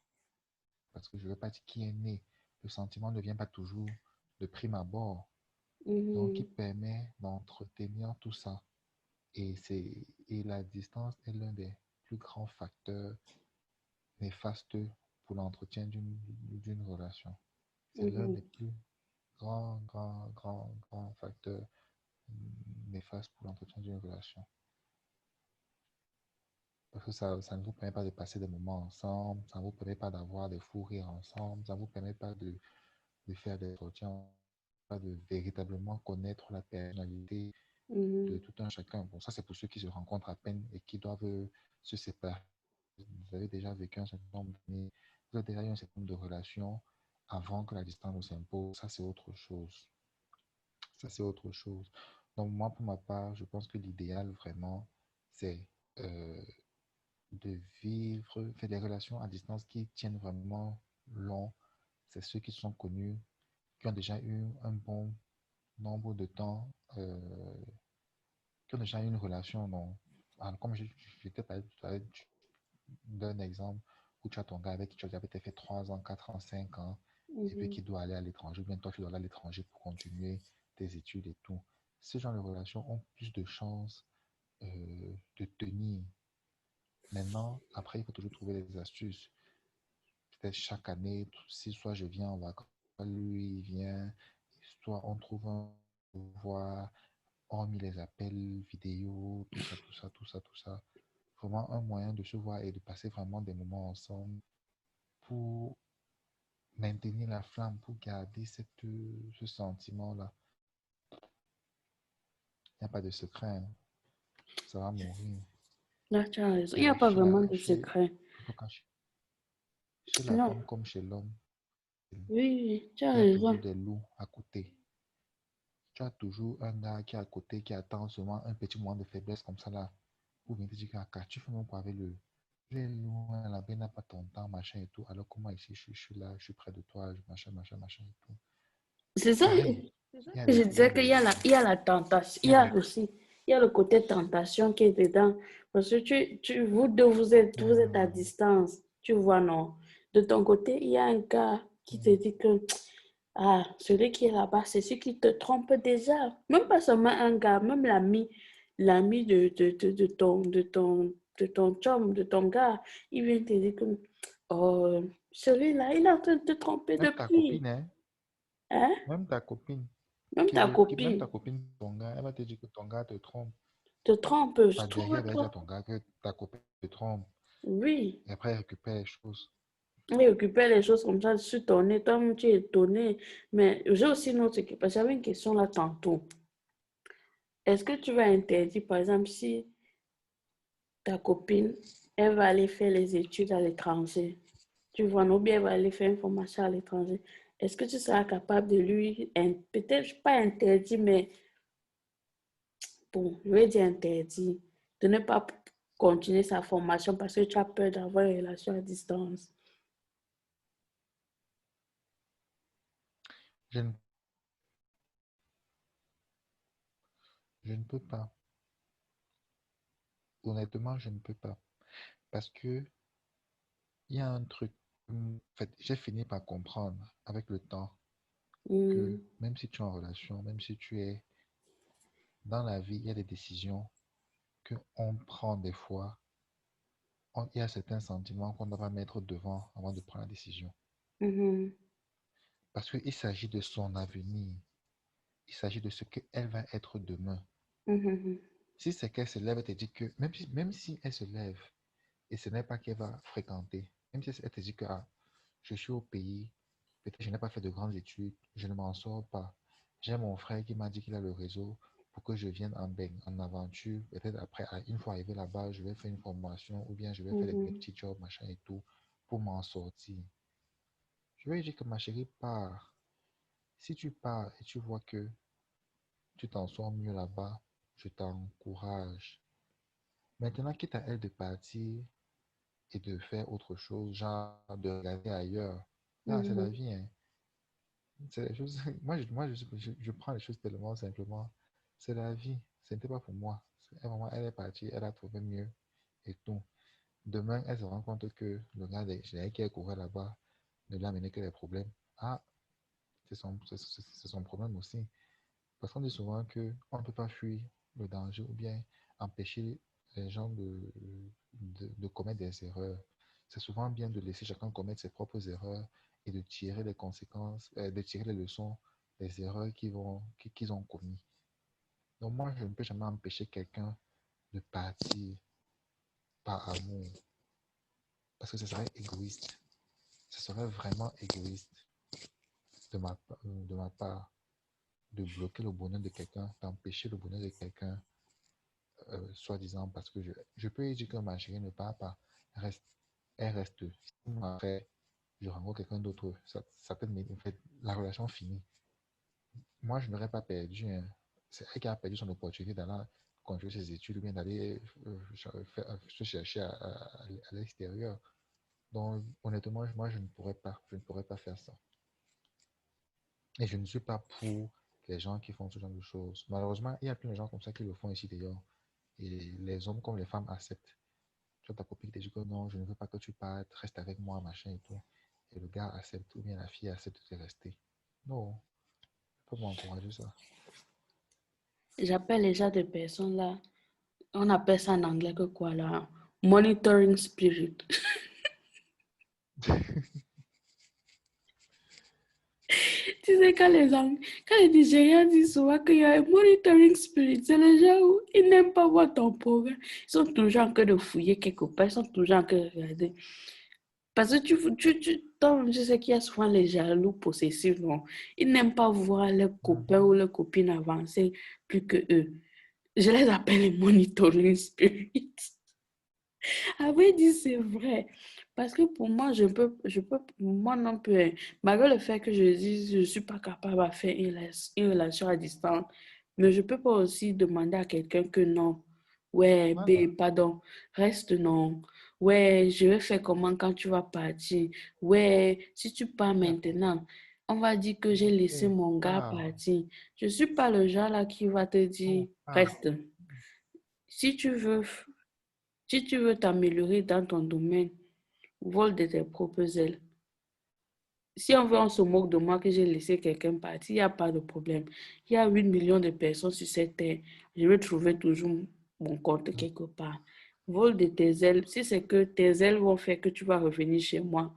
parce que je ne veux pas dire qui est né, le sentiment ne vient pas toujours de prime abord, donc qui mhm. permet d'entretenir tout ça. Et, et la distance est l'un des plus grands facteurs néfaste pour l'entretien d'une relation. C'est l'un Mhm. des plus grands facteurs néfastes pour l'entretien d'une relation. Parce que ça ne vous permet pas de passer des moments ensemble, ça ne vous permet pas d'avoir des fous rires ensemble, ça ne vous permet pas de faire des entretiens, pas de véritablement connaître la personnalité de Mhm. tout un chacun. Bon, ça, c'est pour ceux qui se rencontrent à peine et qui doivent se séparer. Vous avez déjà vécu un certain nombre d'années, vous avez déjà eu un certain nombre de relations avant que la distance ne s'impose. Ça, c'est autre chose. Ça, c'est autre chose. Donc, moi, pour ma part, je pense que l'idéal, vraiment, c'est euh, de vivre, faire des relations à distance qui tiennent vraiment long. C'est ceux qui sont connus, qui ont déjà eu un bon nombre de temps, qui ont déjà eu une relation. Non. Alors, comme je t'ai parlé tout à l'heure d'un exemple où tu as ton gars avec qui tu as déjà peut-être fait 3 ans, 4 ans, 5 ans, et puis Mhm. qui doit aller à l'étranger, ou bien toi, tu dois aller à l'étranger pour continuer tes études et tout. Ce genre de relations ont plus de chances de tenir. Maintenant, après, il faut toujours trouver des astuces. Peut-être chaque année, si soit je viens en vacances, lui il vient, soit on trouve un voir, hormis les appels vidéo, tout ça, tout ça, tout ça, tout ça. Vraiment un moyen de se voir et de passer vraiment des moments ensemble pour maintenir la flamme, pour garder ce sentiment-là. Il n'y a pas de secret, hein. Ça va mourir. Là, tu as raison. Il n'y a Mais pas vraiment de secret. en tout cas, chez la Non, femme comme chez l'homme, oui, oui, tu as il y a toujours raison. des loups à côté. Tu as toujours un gars qui est à côté, qui attend seulement un petit moment de faiblesse comme ça là, pour venir te dire que tu fais mon quoi avec le. Il est loin, la belle n'a pas ton temps, machin et tout. Alors comment ici, je suis là, je suis près de toi, machin, machin, machin et tout. C'est ça Pareil, que je disais il y a la tentation, il il y y a a des, aussi, il y a le côté tentation qui est dedans. Parce que vous deux, vous êtes à Mhm, distance. Tu vois, non? De ton côté, il y a un gars qui te mhm. dit que, ah, celui qui est là-bas, c'est celui qui te trompe déjà. Même pas seulement un gars, même l'ami de ton chum, de ton gars, il vient te dire que, oh, celui-là, il est en train de te tromper Même ta depuis. copine, hein, Hein? même ta copine, Même ta même ta copine copine, ton gars, elle va te dire que ton gars te trompe. te trompe, je Pas trouve derrière, elle va dire trop. à ton gars que ta copine te trompe. Oui, Et après, elle récupère les choses. il occupait les choses comme ça sur ton nez. Toi-même, tu es étonné. Mais j'ai aussi une autre question. J'avais une question là tantôt. Est-ce que tu vas interdire, par exemple, si ta copine, elle va aller faire les études à l'étranger, tu vois, ou bien elle va aller faire une formation à l'étranger, est-ce que tu seras capable de lui, peut-être pas interdire, mais bon, je vais dire interdit, de ne pas continuer sa formation parce que tu as peur d'avoir une relation à distance? Je ne, je ne peux pas. Honnêtement, je ne peux pas. Parce que il y a un truc. En fait, j'ai fini par comprendre avec le temps que Hmm, même si tu es en relation, même si tu es dans la vie, il y a des décisions que on prend des fois. Il y a certains sentiments qu'on ne doit pas mettre devant avant de prendre la décision. mhm, Parce qu'il s'agit de son avenir. Il s'agit de ce qu'elle va être demain. mhm, Si c'est qu'elle se lève et te dit que, même si elle se lève et ce n'est pas qu'elle va fréquenter, même si elle te dit que ah, je suis au pays, peut-être je n'ai pas fait de grandes études, je ne m'en sors pas. J'ai mon frère qui m'a dit qu'il a le réseau pour que je vienne en aventure. Peut-être après, une fois arrivé là-bas, je vais faire une formation ou bien je vais faire des mhm, petits jobs, machin et tout, pour m'en sortir. Je vais lui dire que ma chérie, pars. Si tu pars et tu vois que tu t'en sors mieux là-bas, je t'encourage. Maintenant, quitte à elle de partir et de faire autre chose, genre de regarder ailleurs. Là, c'est la mhm, vie, hein. C'est les choses. Je prends les choses tellement simplement. C'est la vie. Ce n'était pas pour moi. Vraiment, elle est partie, elle a trouvé mieux et tout. Demain, elle se rend compte que le gars qui est couru là-bas ne l'a amené que des problèmes. Ah, c'est son problème aussi. Parce qu'on dit souvent qu'on ne peut pas fuir le danger ou bien empêcher les gens de commettre des erreurs. c'est souvent bien de laisser chacun commettre ses propres erreurs et de tirer les conséquences, de tirer les leçons des erreurs qu'ils ont commises. Donc moi, je ne peux jamais empêcher quelqu'un de partir par amour, parce que ce serait égoïste. Ce serait vraiment égoïste de ma part de bloquer le bonheur de quelqu'un, d'empêcher le bonheur de quelqu'un, soi-disant parce que je peux lui dire que ma chérie ne part pas, reste, elle reste. Sinon, après, je rencontre quelqu'un d'autre, ça peut en fait, la relation finie. Moi, je n'aurais pas perdu, hein. C'est elle qui a perdu son opportunité d'aller continuer ses études ou bien d'aller se chercher à l'extérieur. Donc, honnêtement, moi, je ne pourrais pas faire ça. Et je ne suis pas pour les gens qui font ce genre de choses. Malheureusement, il y a plein de gens comme ça qui le font ici d'ailleurs. Et les hommes comme les femmes acceptent. Tu as ta copine qui te dit que non, je ne veux pas que tu partes, reste avec moi, machin et tout. Et le gars accepte, ou bien la fille accepte de rester. Non, je peux m'encourager ça. J'appelle les gens de personnes là, on appelle ça en anglais que quoi là? Monitoring spirit. Tu sais, quand les Nigériens disent souvent qu'il y a un monitoring spirit, c'est les gens où ils n'aiment pas voir ton programme. Ils sont toujours en train de fouiller quelque part, ils sont toujours en train de regarder. Parce que je sais qu'il y a souvent les jaloux possessifs, non? Ils n'aiment pas voir leurs copains ou Mhm. leurs copines avancer plus que eux. Je les appelle les monitoring spirits. Ah oui, dit c'est vrai. Parce que pour moi, moi non plus, hein, malgré le fait que je dise je ne suis pas capable de faire une relation à distance, mais je ne peux pas aussi demander à quelqu'un que non. Ouais, Voilà. pardon, reste non. Ouais, je vais faire comment quand tu vas partir. Ouais, si tu pars Il n'y a, maintenant, on va dire que j'ai il laissé n'y a mon gars pas. partir. Je ne suis pas le genre là qui va te Non, dire pas. reste. Si tu veux si tu veux t'améliorer dans ton domaine, vole de tes propres ailes. Si on veut, on se moque de moi que j'ai laissé quelqu'un partir, il n'y a pas de problème. Il y a 8 millions de personnes sur cette terre. Je vais trouver toujours mon compte quelque part. Vole de tes ailes. Si c'est que tes ailes vont faire que tu vas revenir chez moi,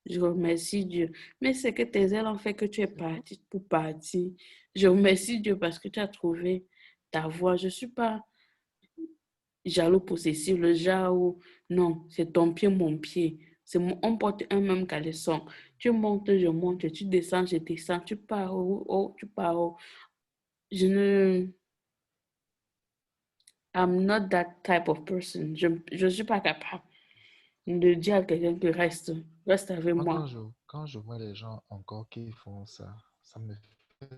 je remercie Dieu. Mais c'est que tes ailes ont fait que tu es C'est tout. parti pour partir. Je remercie Dieu parce que tu as trouvé ta voie. Je ne suis pas jaloux possessif, le genre où, non, c'est ton pied, mon pied. On porte un même caleçon. Tu montes, je monte, tu descends, je descends, tu pars tu pars où. Je ne, I'm not that type of person. Je ne suis pas capable de dire à quelqu'un que reste avec Moi, moi. quand je vois les gens encore qui font ça, ça me fait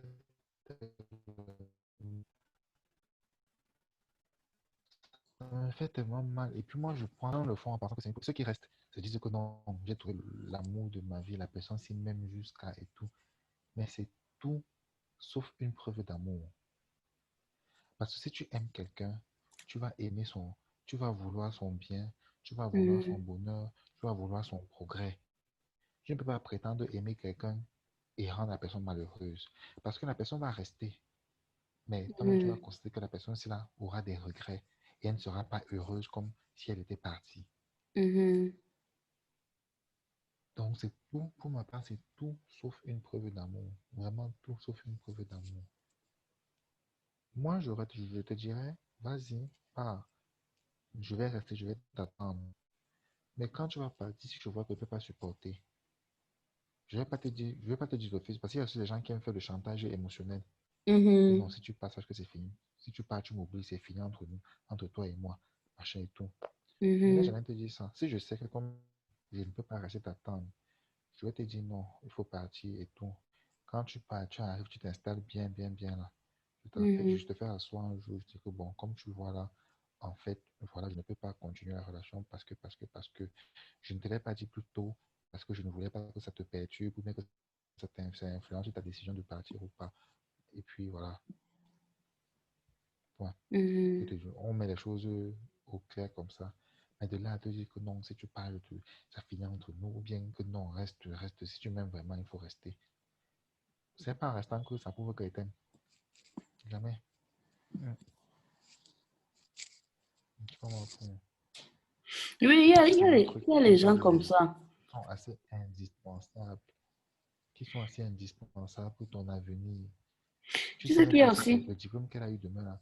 ça me fait tellement mal. Et puis moi, je prends le fond en pensant que c'est ceux qui restent se disent que non, j'ai trouvé l'amour de ma vie, la personne s'y m'aime jusqu'à et tout. Mais c'est tout sauf une preuve d'amour. Parce que si tu aimes quelqu'un, tu vas aimer tu vas vouloir son bien, tu vas vouloir son Mhm, bonheur, tu vas vouloir son progrès. Tu ne peux pas prétendre aimer quelqu'un et rendre la personne malheureuse. Parce que la personne va rester. Mais toi-même, tu vas mhm, constater que la personne, là, aura des regrets et elle ne sera pas heureuse comme si elle était partie. mhm, Donc, c'est tout, pour ma part, c'est tout sauf une preuve d'amour. Vraiment tout sauf une preuve d'amour. Moi, je te dirais, vas-y, pars. Je vais rester, je vais t'attendre. Mais quand tu vas partir, si je vois que tu ne peux pas supporter, je vais pas te dire d'office, parce qu'il y a aussi des gens qui aiment faire le chantage émotionnel. Que non, mhm, si tu pars, sache que c'est fini. Si tu pars, tu m'oublies, c'est fini entre nous, entre toi et moi, machin et tout. Je n'ai mhm, jamais te dire ça. Si je sais que comme je ne peux pas rester t'attendre, je vais te dire non, il faut partir et tout. Quand tu pars, tu arrives, tu t'installes bien, bien, bien là. Je mhm, te fais asseoir un jour, je dis que bon, comme tu vois là, en fait, voilà, je ne peux pas continuer la relation parce que je ne te l'ai pas dit plus tôt, parce que je ne voulais pas que ça te perturbe ou bien que ça influence ta décision de partir ou pas. Et puis voilà, point. mhm, On met les choses au clair comme ça. Mais de là à te dire que non, si tu parles, ça finit entre nous, ou bien que non, reste. Si tu m'aimes vraiment, il faut rester. C'est pas en restant que ça prouve que t'aimes. Jamais. Mm. Tu comprends? Oui, Parce que c'est un truc il y a qui les va gens comme ça. sont assez indispensables, qui sont assez indispensables pour ton avenir. Tu Tu sais sais même qu'il y a pas si c'est aussi. le diplôme qu'elle a eu demain là.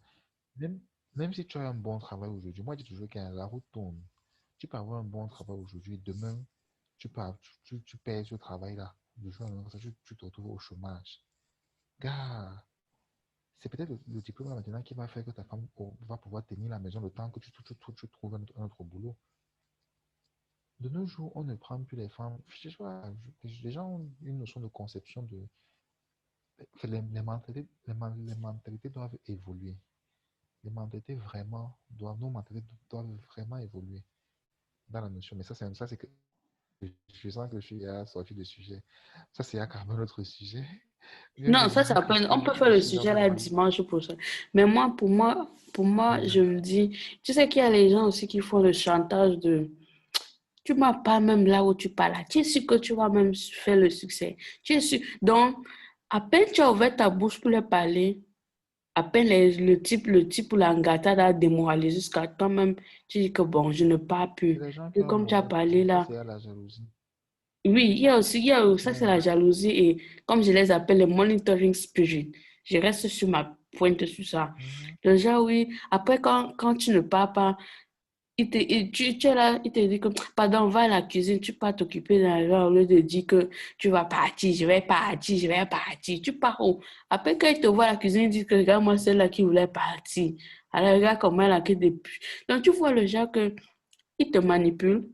Même, même si tu as un bon travail aujourd'hui, moi je dis toujours que la route tourne. Tu peux avoir un bon travail aujourd'hui, demain, tu perds ce travail-là. Le jour au lendemain, tu te retrouves au chômage. Gars, c'est peut-être le diplôme là maintenant qui va faire que ta femme va pouvoir tenir la maison le temps que tu trouves un autre boulot. De nos jours, on ne prend plus les femmes. Je sais pas, les gens ont une notion de conception de. Les mentalités doivent évoluer. Les mentalités vraiment doivent, nos mentalités doivent vraiment évoluer dans la notion. Mais ça c'est que je sens que je suis sorti du sujet. Ça, c'est quand même un autre sujet. Je vais Non, ça, revenir on puisque peut faire je le suis dans sujet une là rue. dimanche prochain. Mais moi, pour moi, je Mhm. me dis, tu sais qu'il y a les gens aussi qui font le chantage de, tu m'as pas même là où tu parles là. Tu es sûr que tu vas même faire le succès. Tu es sûr. Donc, à peine tu as ouvert ta bouche pour leur parler, à peine le type ou l'angata a démoralisé jusqu'à toi-même, tu dis que bon, je ne parle C'est plus. les gens Et qui ont un comme tu as mauvais parlé coup. Ça, là, c'est à la jalousie. oui, ça c'est Sinon, la jalousie et comme je les appelle les monitoring spirit, je reste sur ma pointe sur ça. mhm. Déjà, oui, après quand tu ne pars pas, tu es là, il te dit que, pardon, va à la cuisine, tu pars t'occuper dans la au lieu de dire que tu vas partir, je vais partir, je vais partir. Tu pars où? Après, quand il te voit à la cuisine, il dit que, regarde, moi, c'est là qui voulait partir. Alors, regarde comment elle a que depuis. Donc, tu vois le genre que, il te manipule,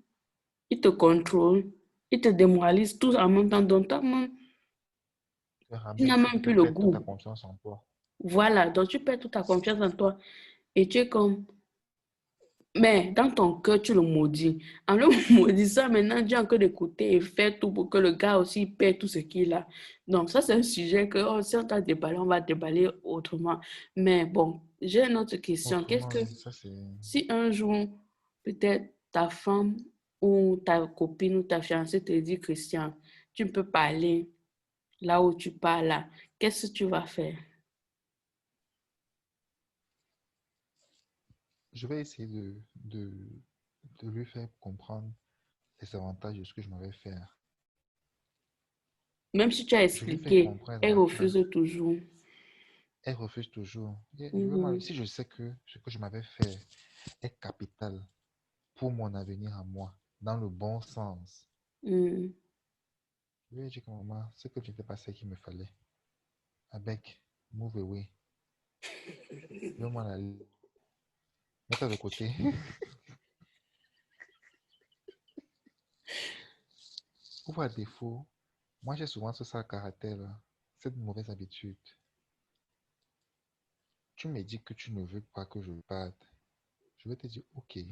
il te contrôle, il te démoralise tout en même temps. Donc, toi-même, tu n'as Tu même peux plus le perdre toute ta goût. confiance en toi. Voilà, donc tu perds toute ta confiance en toi. Et tu es comme, mais dans ton cœur, tu le maudis. En le maudissant, maintenant, tu as encore d'écouter et faire tout pour que le gars aussi perde tout ce qu'il a. Donc, ça, c'est un sujet que oh, si on t'a déballé, on va déballer autrement. Mais bon, j'ai une autre question. Qu'est-ce Autrement, que, oui, ça c'est. si un jour, peut-être ta femme ou ta copine ou ta fiancée te dit, Christian, tu peux parler là où tu parles là, qu'est-ce que tu vas faire? Je vais essayer de lui faire comprendre les avantages de ce que je m'en vais faire. Même si tu as Je lui fais expliqué, comprendre les elle avantages. refuse toujours. Elle refuse toujours. Mhm, Si je sais que ce que je m'avais fait est capital pour mon avenir à moi, dans le bon sens, mhm. je lui ai dit que maman, ce que je n'étais pas ce qu'il me fallait. Avec, move away. Donne-moi la mets-toi de côté. Ou à défaut, moi j'ai souvent ce sale caractère, là, cette mauvaise habitude. Tu me dis que tu ne veux pas que je parte. Je vais te dire, ok. Si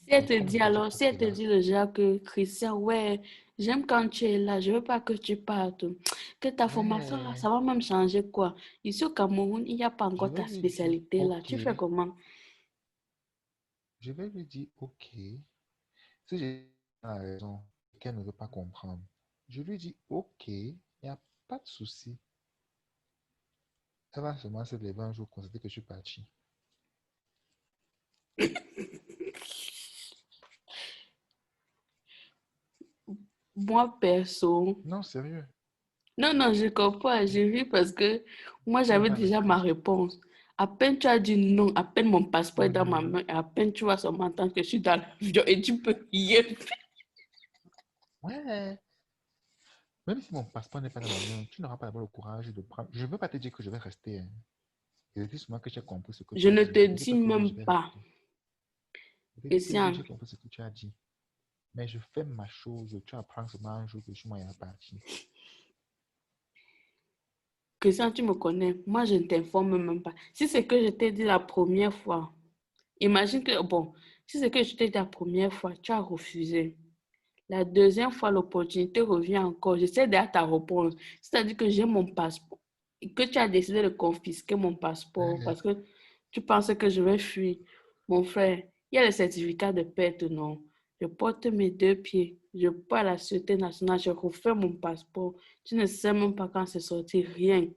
elle Mais te comme je dit t'ai dit, alors, si ok elle te là. dit déjà que Christian, ouais, j'aime quand tu es là, je veux pas que tu partes. Que ta formation là, Ouais, ça va même changer quoi? Ici au Cameroun, il n'y a pas je encore vais ta lui dire, spécialité là. ok. Tu fais comment? Je vais lui dire, ok. Si j'ai la raison qu'elle ne veut pas comprendre, je lui dis, ok, il n'y a pas de souci. Elle va seulement se lever un jour, constater que je suis parti. Moi, perso, Non, sérieux. non, non, je comprends, je ris parce que moi, Tu es j'avais dans déjà ma l'esprit. réponse. À peine tu as dit non, à peine mon passeport est dans ma Mhm. main, et à peine tu vas seulement entendre que je suis dans l'avion et tu peux rien faire. Ouais. Même si mon passeport n'est pas dans ma main, tu n'auras pas d'abord le courage de prendre. Je ne veux pas te dire que je vais rester, hein. Je dis souvent que tu as compris ce que Je tu as ne dit. te Je ne dis dis pas que oui, je même vais pas, rester. Je te dis que oui, Christian. j'ai compris ce que tu as dit. Mais je fais ma chose. Tu apprends seulement un jour que je suis moyen parti. Christian, tu me connais. Moi, je ne t'informe même pas. Si c'est que je t'ai dit la première fois, imagine que, bon, si c'est que je t'ai dit la première fois, tu as refusé. La deuxième fois, l'opportunité revient encore. J'essaie déjà ta réponse. C'est-à-dire que j'ai mon passeport. Et que tu as décidé de confisquer mon passeport Ouais. parce que tu penses que je vais fuir. Mon frère, il y a le certificat de perte, non? Je porte mes deux pieds. Je pars à la Sûreté nationale. Je refais mon passeport. Tu ne sais même pas quand c'est sorti. Rien.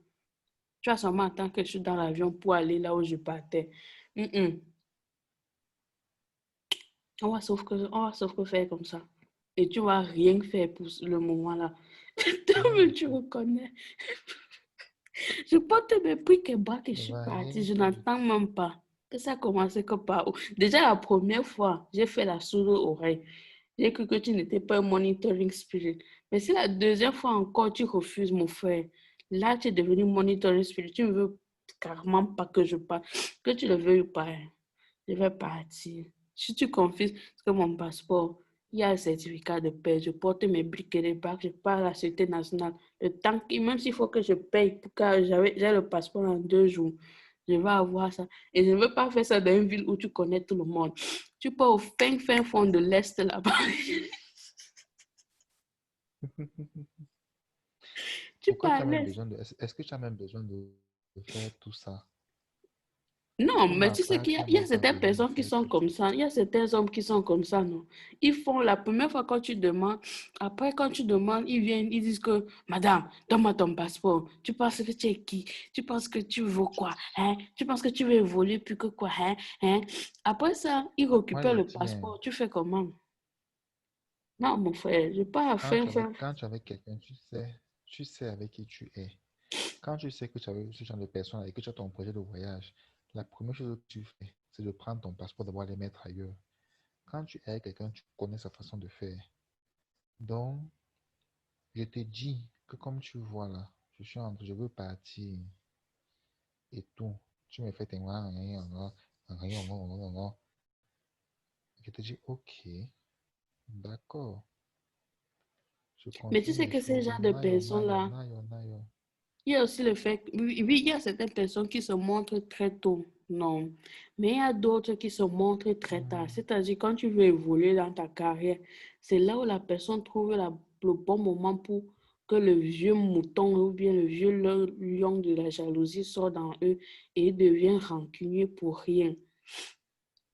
Tu as seulement attendre que je suis dans l'avion pour aller là où je partais. Mm, mm. on va sauf que faire comme ça. Et tu vas rien faire pour le moment là. Non, Mais du tu tout. reconnais. Je porte mes briques et braques et je On suis va partie. rien Je faire du n'entends même pas que ça a commencé que par où. Déjà, la première fois, j'ai fait la sourde oreille. J'ai cru que tu n'étais pas un monitoring spirit. Mais si la deuxième fois encore, tu refuses, mon frère, là, tu es devenu monitoring spirit. Tu ne veux carrément pas que je parte. Que tu le veuilles ou pas, hein, je vais partir. Si tu confies que mon passeport, il y a le certificat de paix, je porte mes briques et les bacs, je pars à la Sûreté nationale. Le temps, même s'il faut que je paye pour que j'ai le passeport en 2 jours, je vais avoir ça. Et je ne veux pas faire ça dans une ville où tu connais tout le monde. Tu pars au fin fond de l'Est là-bas. Tu Pourquoi tu as même parlais. besoin de... Est-ce que tu as même besoin de faire tout ça? Non, Pour mais ma tu sais part, qu'il y tu a, n'as il y a même pas certaines besoin de personnes qui faire sont tout ça. comme ça. Il y a certains hommes qui sont comme ça, non? Ils font la première fois quand tu demandes. Après, quand tu demandes, ils viennent, ils disent que, Madame, donne-moi ton passeport. Tu penses que tu es qui? Tu penses que tu veux quoi? Hein? Tu penses que tu veux évoluer plus que quoi? Hein? Hein? Après ça, ils Moi, récupèrent je le dis, hein, passeport. Tu fais comment? Non, mon frère, je pas à fin. quand tu es avec quelqu'un, tu sais avec qui tu es. Quand tu sais que tu es avec ce genre de personne et que tu as ton projet de voyage, la première chose que tu fais, c'est de prendre ton passeport, d'abord les mettre ailleurs. Quand tu es avec quelqu'un, tu connais sa façon de faire. Donc, je te dis que comme tu vois là, je veux partir et tout. Tu me fais tes je te dis, ok, d'accord. Je Mais tu continue sais mes que ces choses. gens de personnes-là, Nayo. il y a aussi le fait, oui, il y a certaines personnes qui se montrent très tôt, non. Mais il y a d'autres qui se montrent très tard. Mhm. C'est-à-dire, quand tu veux évoluer dans ta carrière, c'est là où la personne trouve le bon moment pour que le vieux mouton ou bien le vieux lion de la jalousie sort dans eux et ils deviennent rancuniers pour rien.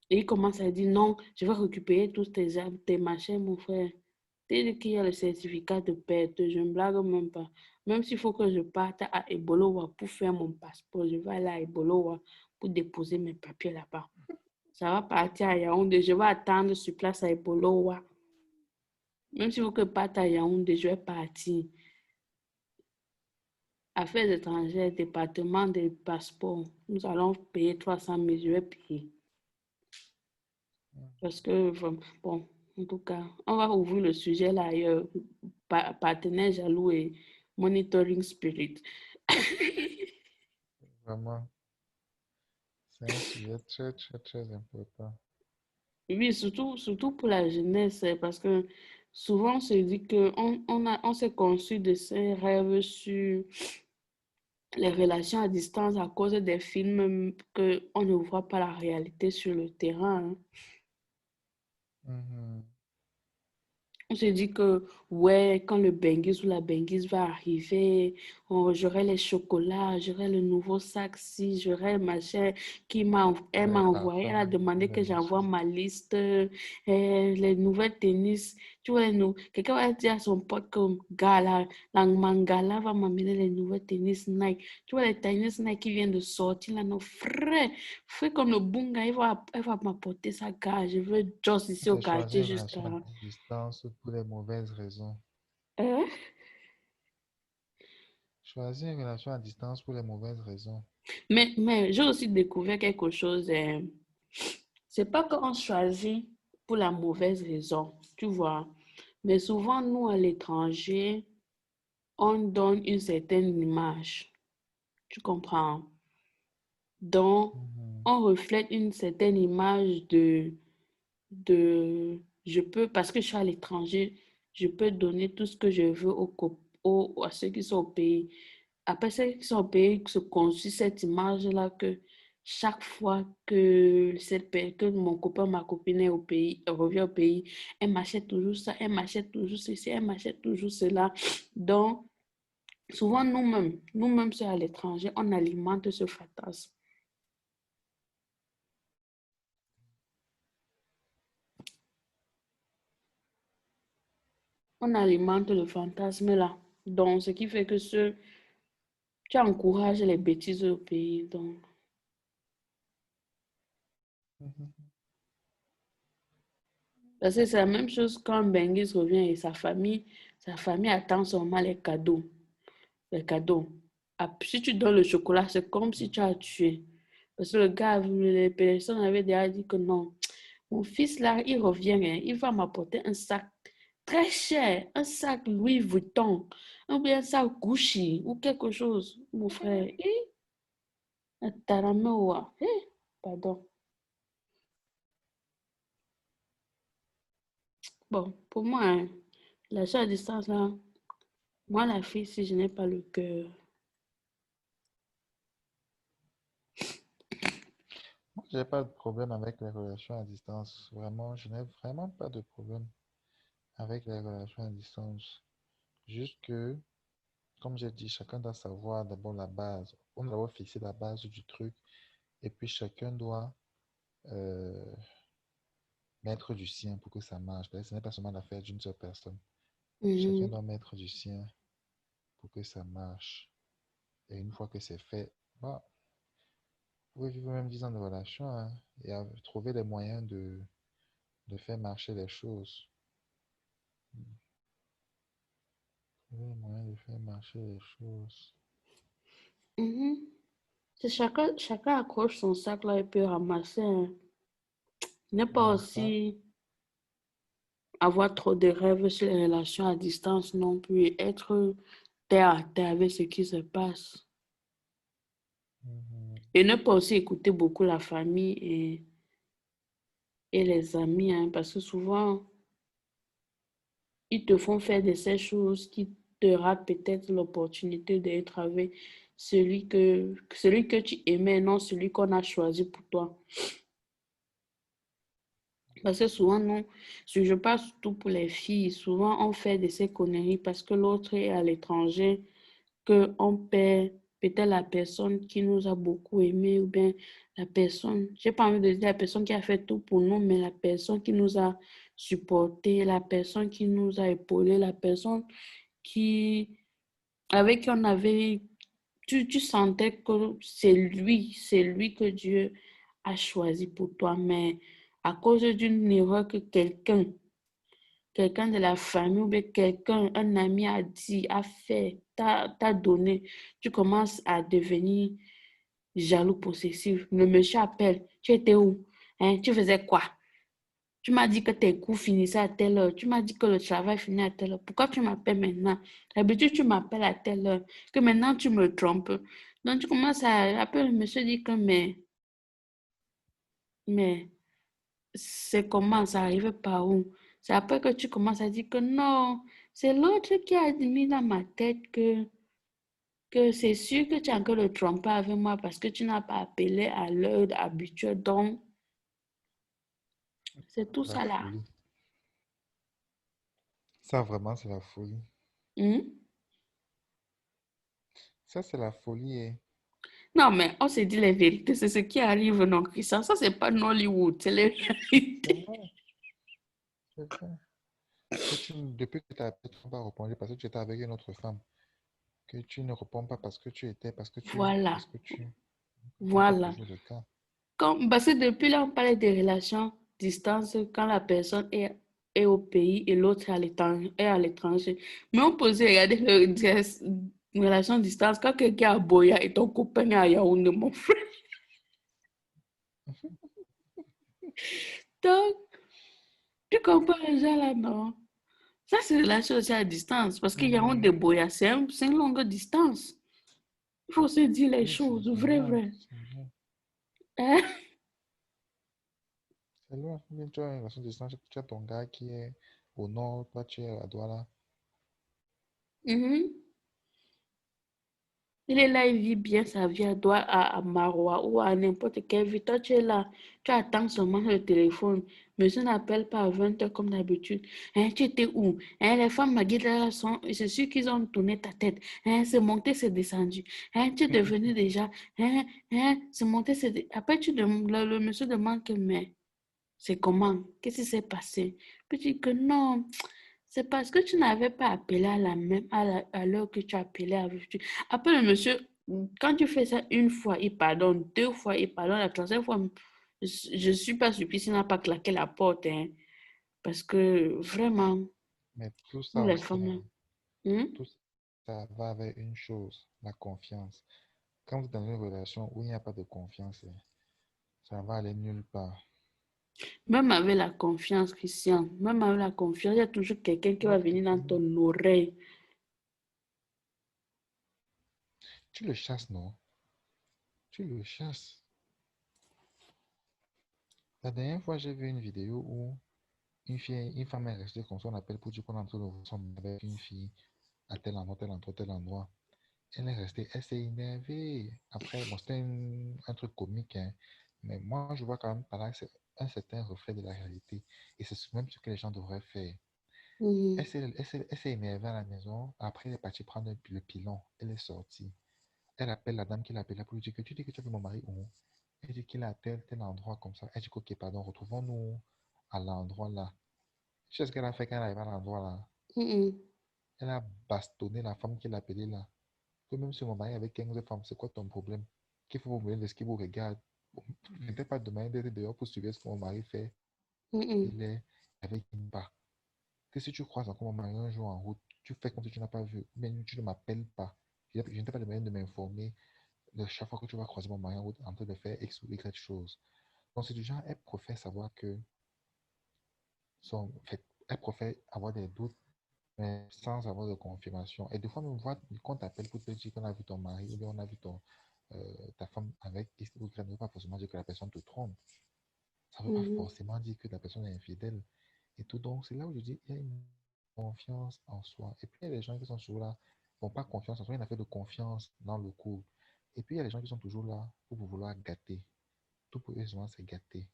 Et il commence à dire non, je vais récupérer tous tes machins, mon frère. Dès qu'il y a le certificat de perte, je ne blague même pas. Même s'il faut que je parte à Ebolowa pour faire mon passeport, je vais aller à Ebolowa pour déposer mes papiers là-bas. Ça va partir à Yaoundé, je vais attendre sur place à Ebolowa. Même s'il faut que je parte à Yaoundé, je vais partir. Affaires étrangères, département des passeports, nous allons payer 300 000, je vais payer. Parce que, bon, en tout cas, on va ouvrir le sujet là ailleurs. Partenaire jaloux et monitoring spirit. Vraiment, c'est un sujet très, très, très important. Oui, surtout pour la jeunesse, parce que souvent on se dit on s'est conçu de ces rêves sur les relations à distance à cause des films qu'on ne voit pas la réalité sur le terrain, hein. Mhm. On se dit que, ouais, quand le Bengis ou la Bengis va arriver, oh, j'aurai les chocolats, j'aurai le nouveau sac, si j'aurai le machin elle m'a Les envoyé, elle a parfums, demandé les que j'envoie machins. ma liste, les nouvelles tennis. Tu vois, quelqu'un va dire à son pote comme, gars, la Mangala va m'amener les nouvelles tennis Nike. Tu vois, les tennis Nike qui viennent de sortir, là, nos frères, frère comme le Bunga, elle va m'apporter ça, gars. Je veux juste ici au J'ai choisi quartier une jusqu'à. relation à distance pour les mauvaises raisons. Hein? Choisis une relation à distance pour les mauvaises raisons. Mais j'ai aussi découvert quelque chose. C'est pas qu'on choisit pour la mauvaise raison, tu vois. Mais souvent, nous, à l'étranger, on donne une certaine image. Tu comprends? Donc, Mhm. on reflète une certaine image je peux, parce que je suis à l'étranger, je peux donner tout ce que je veux à ceux qui sont au pays. Après, ceux qui sont au pays se construisent cette image-là que chaque fois que mon copain, ma copine est au pays, revient au pays, elle m'achète toujours ça, elle m'achète toujours ceci, elle m'achète toujours cela. Donc, souvent, nous-mêmes, ceux à l'étranger, on alimente ce fantasme. On alimente le fantasme là. Donc, ce qui fait que tu encourages les bêtises au pays. Mhm. Parce que c'est la même chose quand Bengis revient et sa famille attend seulement les cadeaux. Les cadeaux. Ah, si tu donnes le chocolat, c'est comme si tu as tué. Parce que le gars, les personnes avaient déjà dit que non. Mon fils, là, il revient, hein, il va m'apporter un sac très cher, un sac Louis Vuitton, ou bien un sac Gucci, ou quelque chose, mon frère. Un taramewa. Pardon. Bon, pour moi, hein, l'achat à distance, là, moi, la fille, si je n'ai pas le cœur. Moi, j'ai pas de problème avec les relations à distance. Vraiment, je n'ai vraiment pas de problème avec les relations à distance. Juste que, comme j'ai dit, chacun doit savoir d'abord la base. On doit d'abord fixer la base du truc. Et puis, chacun doit euh, mettre du sien pour que ça marche. Parce que ce n'est pas seulement l'affaire d'une seule personne. Chacun Mhm, doit mettre du sien pour que ça marche. Et une fois que c'est fait, bah, vous pouvez vivre même 10 ans de relation, hein, et trouver les moyens de faire marcher les choses. Trouver les moyens de faire marcher les choses. mhm. C'est chacun accroche son sac là et peut ramasser, hein. Il n'est pas Voilà. aussi avoir trop de rêves sur les relations à distance non plus. Être terre à terre avec ce qui se passe. Mhm. Et ne pas aussi écouter beaucoup la famille et les amis, hein, parce que souvent, ils te font faire de ces choses qui te ratent peut-être l'opportunité d'être avec celui que tu aimais, non celui qu'on a choisi pour toi. Parce que souvent, non, je parle surtout pour les filles, souvent on fait de ces conneries parce que l'autre est à l'étranger, qu'on perd peut-être la personne qui nous a beaucoup aimé ou bien la personne, j'ai pas envie de dire la personne qui a fait tout pour nous, mais la personne qui nous a supporté, la personne qui nous a épaulé, la personne qui, avec qui on avait, tu sentais que c'est lui que Dieu a choisi pour toi, mais à cause d'une erreur que quelqu'un de la famille ou bien quelqu'un, un ami a dit, a fait, t'a donné, tu commences à devenir jaloux possessif. Le monsieur appelle, tu étais où? Hein, tu faisais quoi? Tu m'as dit que tes cours finissaient à telle heure. Tu m'as dit que le travail finit à telle heure. Pourquoi tu m'appelles maintenant? D'habitude, tu m'appelles à telle heure. Que maintenant, tu me trompes. Donc, tu commences à appeler le monsieur dit que, mais, c'est comment, ça arrive par où? C'est après que tu commences à dire que non, c'est l'autre qui a mis dans ma tête que c'est sûr que tu as encore le tromper avec moi parce que tu n'as pas appelé à l'heure habituelle. Donc, c'est tout La ça là. folie. Ça, vraiment, c'est la folie. Hmm? Ça, c'est la folie. Non, mais on se dit les vérités, c'est ce qui arrive, non, Christian. Ça, c'est pas Nollywood, c'est les C'est vérités. vrai, c'est vrai. Depuis que tu as pas répondu parce que tu étais avec une autre femme, que tu ne réponds pas Voilà, parce que tu c'est encore voilà. toujours le cas. Parce que depuis là, on parlait des relations distance quand la personne est au pays et l'autre est à l'étranger. Mais on peut aussi regarder les relations distance quand quelqu'un est à Boya et ton copain est à Yaoundé, mon frère. Donc, tu comprends déjà là, non? Ça, c'est relation aussi à distance parce que Yaoundé, Mhm. Boya, c'est une longue distance. Il faut se dire les Oui, choses, c'est vrai, loin, vrai. c'est loin. Hein? C'est loin. Ou bien tu as une relation de distance, tu as ton gars qui est au nord, toi tu es à Douala. Mhm. Il est là, il vit bien sa vie à Marois ou à n'importe quelle ville. Toi, tu es là, tu attends seulement le téléphone. Monsieur n'appelle pas à 20 heures comme d'habitude. Hein, tu étais où? Hein, les femmes maguides là sont, c'est sûr qu'ils ont tourné ta tête. Hein, c'est monté, c'est descendu. Hein, tu es devenu déjà. Hein, c'est monté, après, le monsieur demande que, mais c'est comment? Qu'est-ce qui s'est passé? Puis tu dis que non, c'est parce que tu n'avais pas appelé à la même, à l'heure que tu appelais avec. Après, le monsieur, quand tu fais ça une fois, il pardonne, deux fois, il pardonne, la troisième fois, je ne suis pas surprise s'il n'a pas claqué la porte, hein. Parce que vraiment, Mais tout nous ça les aussi, femmes, hein? tout ça va avec une chose, la confiance. Quand vous êtes dans une relation où il n'y a pas de confiance, ça va aller nulle part. Même avec la confiance, Christian, même avec la confiance, il y a toujours quelqu'un qui va Non, venir dans ton oreille. tu le chasses, non? Tu le chasses. La dernière fois, j'ai vu une vidéo où une femme est restée comme ça, on appelle pour dire qu'on est en train de voir son mari avec une fille à tel endroit, tel endroit, tel endroit. Elle est restée, elle s'est énervée. Après, bon, c'était un truc comique, hein. Mais moi, je vois quand même par là que c'est un certain reflet de la réalité. Et c'est même ce que les gens devraient faire. Mhm, Elle s'est énervée à la maison. Après, elle est partie prendre le pilon. Elle est sortie. Elle appelle la dame qui l'appelait pour lui dire que tu dis que tu as vu mon mari où? Elle dit qu'il est à tel endroit comme ça. Elle dit ok, pardon, retrouvons-nous à l'endroit là. Tu sais ce qu'elle a fait quand elle arrive à l'endroit là? mhm, Elle a bastonné la femme qui l'appelait là. Que même si mon mari avec 15 femmes, c'est quoi ton problème? Qu'il faut vous mener de ce qui vous regarde. Je n'étais pas demandé d'être dehors pour suivre ce que mon mari fait. mhm, Il est avec une part. Que si tu croises encore mon mari un jour en route, tu fais comme si tu n'as pas vu. Mais tu ne m'appelles pas. Je ne t'ai pas demandé de m'informer de chaque fois que tu vas croiser mon mari en route en train de faire X ou Y chose. Donc, c'est du genre, elle préfère savoir que fait, elle préfère avoir des doutes, mais sans avoir de confirmation. Et des fois, même quand on t'appelle pour te dire qu'on a vu ton mari ou bien on a vu ta femme avec X ou Y, ça ne veut pas forcément dire que la personne te trompe. Ça ne veut pas mhm, forcément dire que la personne est infidèle. Et tout, donc, c'est là où je dis, il y a une confiance en soi. Et puis, il y a des gens qui sont toujours là, n'ont pas confiance en soi, il y a une affaire de confiance dans le couple. Et puis, il y a des gens qui sont toujours là pour vous vouloir gâter. Tout pour eux, souvent, c'est gâter.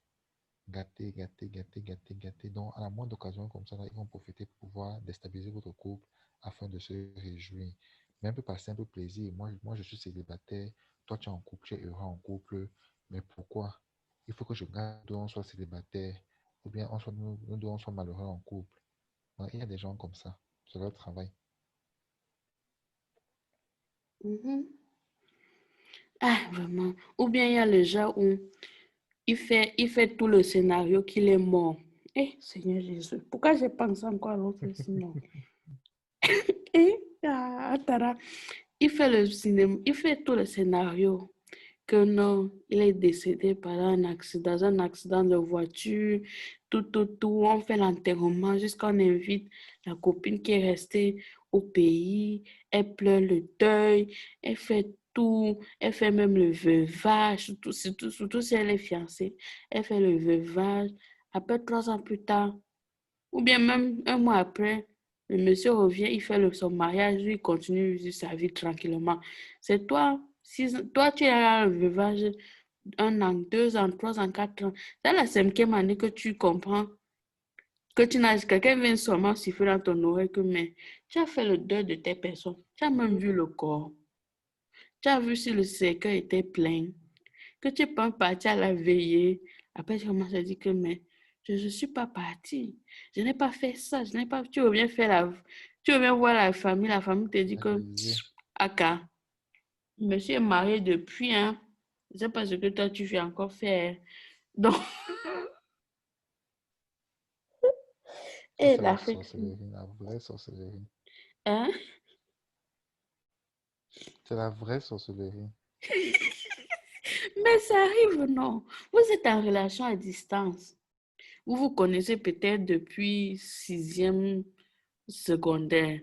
Gâter, gâter, gâter, gâter, gâter. Donc, à la moindre occasion comme ça, là, ils vont profiter pour pouvoir déstabiliser votre couple afin de se réjouir. Mais un peu par simple plaisir. Moi, je suis célibataire. Toi, tu es en couple, tu es heureux en couple. Mais pourquoi? Il faut que je garde, on soit célibataire. Ou bien nous deux, on soit malheureux en couple. Donc, il y a des gens comme ça. C'est leur travail. mhm. Ah, vraiment. Ou bien il y a le genre où il fait tout le scénario qu'il est mort. Eh, Seigneur Jésus, pourquoi j'ai pensé encore à l'autre sinon? Eh, Tara, il fait le cinéma, il fait tout le scénario que non, il est décédé par dans un accident de voiture, tout. On fait l'enterrement jusqu'à on invite la copine qui est restée au pays. Elle pleure le deuil, elle fait tout, elle fait même le veuvage, surtout si elle est fiancée. Elle fait le veuvage. Après 3 ans plus tard, ou bien même un mois après, le monsieur revient, il fait son mariage, lui, il continue de vivre sa vie tranquillement. C'est toi, si toi tu es à le veuvage 1 an, 2 ans, 3 ans, 4 ans. C'est la 5e année que tu comprends que tu n'as quelqu'un vient seulement siffler dans ton oreille que mais tu as fait le deuil de tes personnes. Tu as même vu le corps. Tu as vu si le cercueil était plein. Que tu es pas parti à la veillée. Après, tu commences à dire que mais je ne suis pas partie. Je n'ai pas fait ça. Je n'ai pas. Tu reviens voir la famille te dit que Réalisé. Aka, monsieur est marié depuis, hein. Je ne sais pas ce que toi tu fais encore faire. Donc, Ça, et c'est la l'Afrique, sorcellerie, la vraie sorcellerie. hein? C'est la vraie sorcellerie. Mais ça arrive, non? Vous êtes en relation à distance. Vous vous connaissez peut-être depuis 6e secondaire.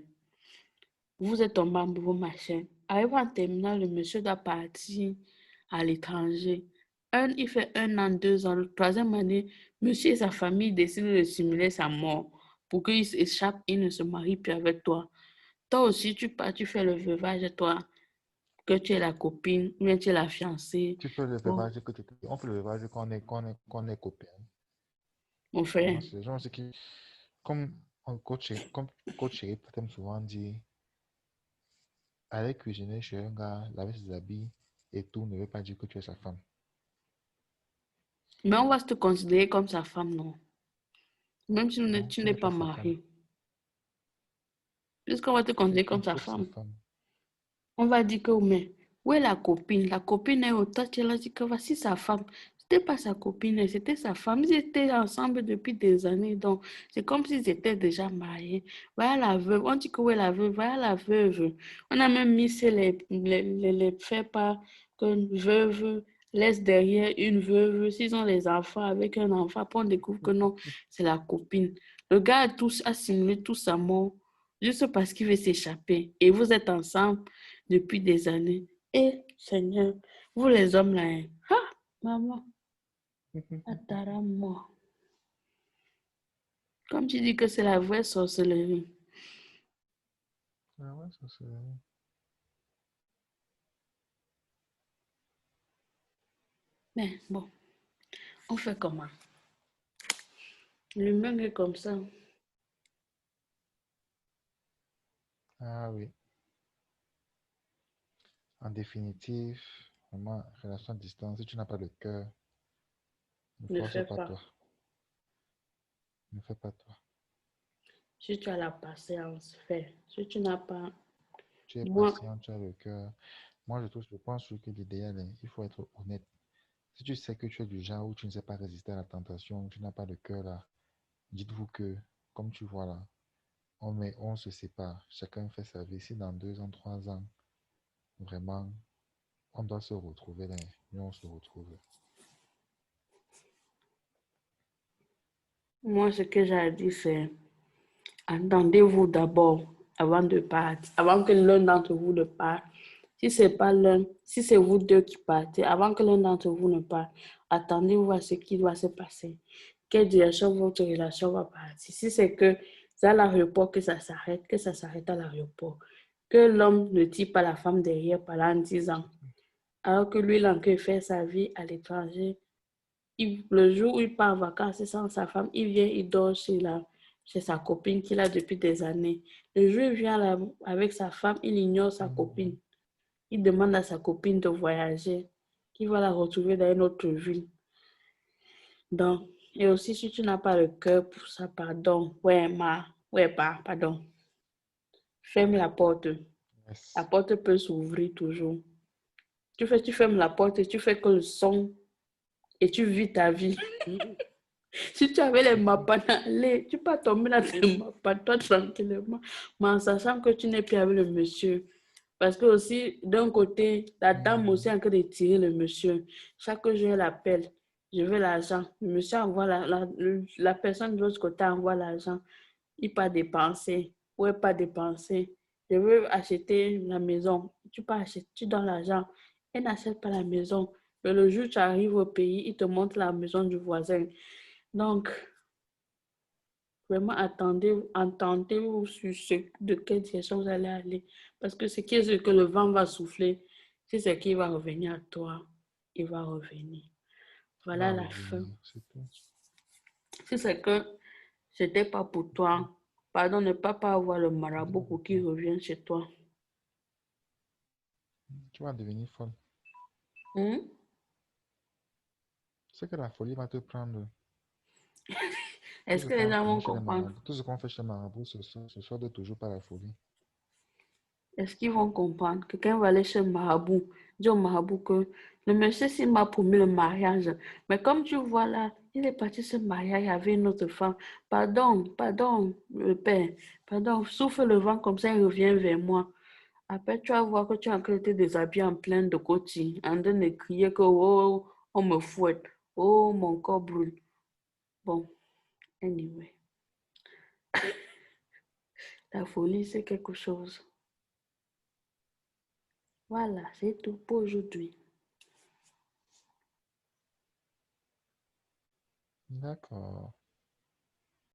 Vous êtes tombé amoureux, machin. Arrivé en terminale, le monsieur doit partir à l'étranger. Il fait 1 an, 2 ans. La 3e année, monsieur et sa famille décident de simuler sa mort pour qu'il s'échappe et ne se marie plus avec toi. Toi aussi, tu pars, tu fais le veuvage, toi, que tu es la copine, ou bien tu es la fiancée. Tu fais le Bon, veuvage on fait le veuvage qu'on est copains. mon frère, Moi, c'est les gens aussi qui, comme comme coach Chéri t'aime souvent dit, aller cuisiner chez un gars, laver ses habits et tout ne veut pas dire que tu es sa femme. mais on va te considérer comme sa femme, non? Même si Non, tu tu n'es n'es pas pas sa femme. marié. Puisqu'on va te Tu es considérer comme tout sa sauf sa femme. femme. On va dire que, mais, où est la copine? La copine est au toi, tu as dit que voici sa femme. C'était pas sa copine, c'était sa femme. Ils étaient ensemble depuis des années. Donc, c'est comme s'ils étaient déjà mariés. Voilà la veuve. On dit que oui, la veuve. Voilà la veuve. On a même mis sur les faits par qu'une veuve laisse derrière une veuve. S'ils ont les enfants avec un enfant, après on découvre que non, c'est la copine. Le gars a simulé tout sa mort juste parce qu'il veut s'échapper. Et vous êtes ensemble depuis des années. Et Seigneur, vous les hommes là, hein. Ah, maman. Apparemment. Comme tu dis que c'est la vraie sorcellerie. Ah ouais, ça c'est... Mais bon, on fait comment? L'humain est comme ça. Ah oui. En définitive, vraiment, relation à distance, si tu n'as pas le cœur, ne Ne force fais pas pas. toi. Ne fais pas toi. Si tu as la patience, fais. Si tu n'as pas, Tu es moi, patient, tu as le cœur. Moi, je pense que l'idéal, il faut être honnête. Si tu sais que tu es du genre où tu ne sais pas résister à la tentation, tu n'as pas de cœur là, dites-vous que, comme tu vois là, on se sépare, chacun fait sa vie. Si dans 2 ans, 3 ans, vraiment, on doit se retrouver là, et on se retrouve. moi, ce que j'ai dit, c'est entendez-vous d'abord avant de partir, avant que l'un d'entre vous ne parte. Si c'est pas l'un, si c'est vous deux qui partez, avant que l'un d'entre vous ne parte, attendez-vous à ce qui doit se passer. Quelle direction votre relation va partir. Si c'est que c'est à l'aéroport que ça s'arrête à l'aéroport. Que l'homme ne tire pas la femme derrière pendant 10 ans. Alors que lui, il a encore fait sa vie à l'étranger. Le jour où il part en vacances sans sa femme, il vient, il dort chez sa copine qu'il a depuis des années. Le jour où il vient là, avec sa femme, il ignore sa Mhm. copine. Il demande à sa copine de voyager, qu'il va la retrouver dans une autre ville. Donc, et aussi, si tu n'as pas le cœur pour ça, pardon. Pardon. Ferme la porte. La Yes. porte peut s'ouvrir toujours. Tu fermes la porte et tu fais que le son et tu vis ta vie. Si tu avais les C'est tout. mappas allez, tu peux tomber dans tes mappas, toi tranquillement, mais en sachant que tu n'es plus avec le monsieur. Parce que aussi, d'un côté, la dame aussi est Mhm. en train de tirer le monsieur. Chaque jour, elle appelle, je veux l'argent. Le monsieur envoie la personne de l'autre côté envoie l'argent. Il pas dépenser. Ouais, pas dépenser. Je veux acheter la maison. Tu peux acheter, tu donnes l'argent. Elle n'achète pas la maison. Mais le jour où tu arrives au pays, il te montre la maison du voisin. Donc, vraiment, entendez-vous sur de quelle direction vous allez aller. Parce que ce qui est sûr que le vent va souffler, c'est ce qui va revenir à toi. Il va revenir. Il Voilà va la fin. revenir, c'est tout. Si c'est que c'était pas pour toi, pardon, ne pas avoir le Il va marabout pour qu'il revenir. revienne chez toi. Tu vas devenir folle. Hmm? C'est que la folie va te prendre. Tout Est-ce ce que les qu'on gens connaît vont chez les comprendre? marabouts, tout ce qu'on fait chez les marabouts, ce sort de toujours par la folie. Est-ce qu'ils vont comprendre? Quelqu'un va aller chez le marabout, dire au marabout que le monsieur s'il m'a promis le mariage. Mais comme tu vois là, il est parti se marier, il y avait une autre femme. Pardon, le père. Pardon, souffle le vent comme ça, il revient vers moi. Après, tu vas voir que tu as encore été déshabillé en plein de côté, en train de crier que oh, on me fouette. Oh, mon corps brûle. Bon, anyway, la folie, c'est quelque chose. Voilà, c'est tout pour aujourd'hui. D'accord.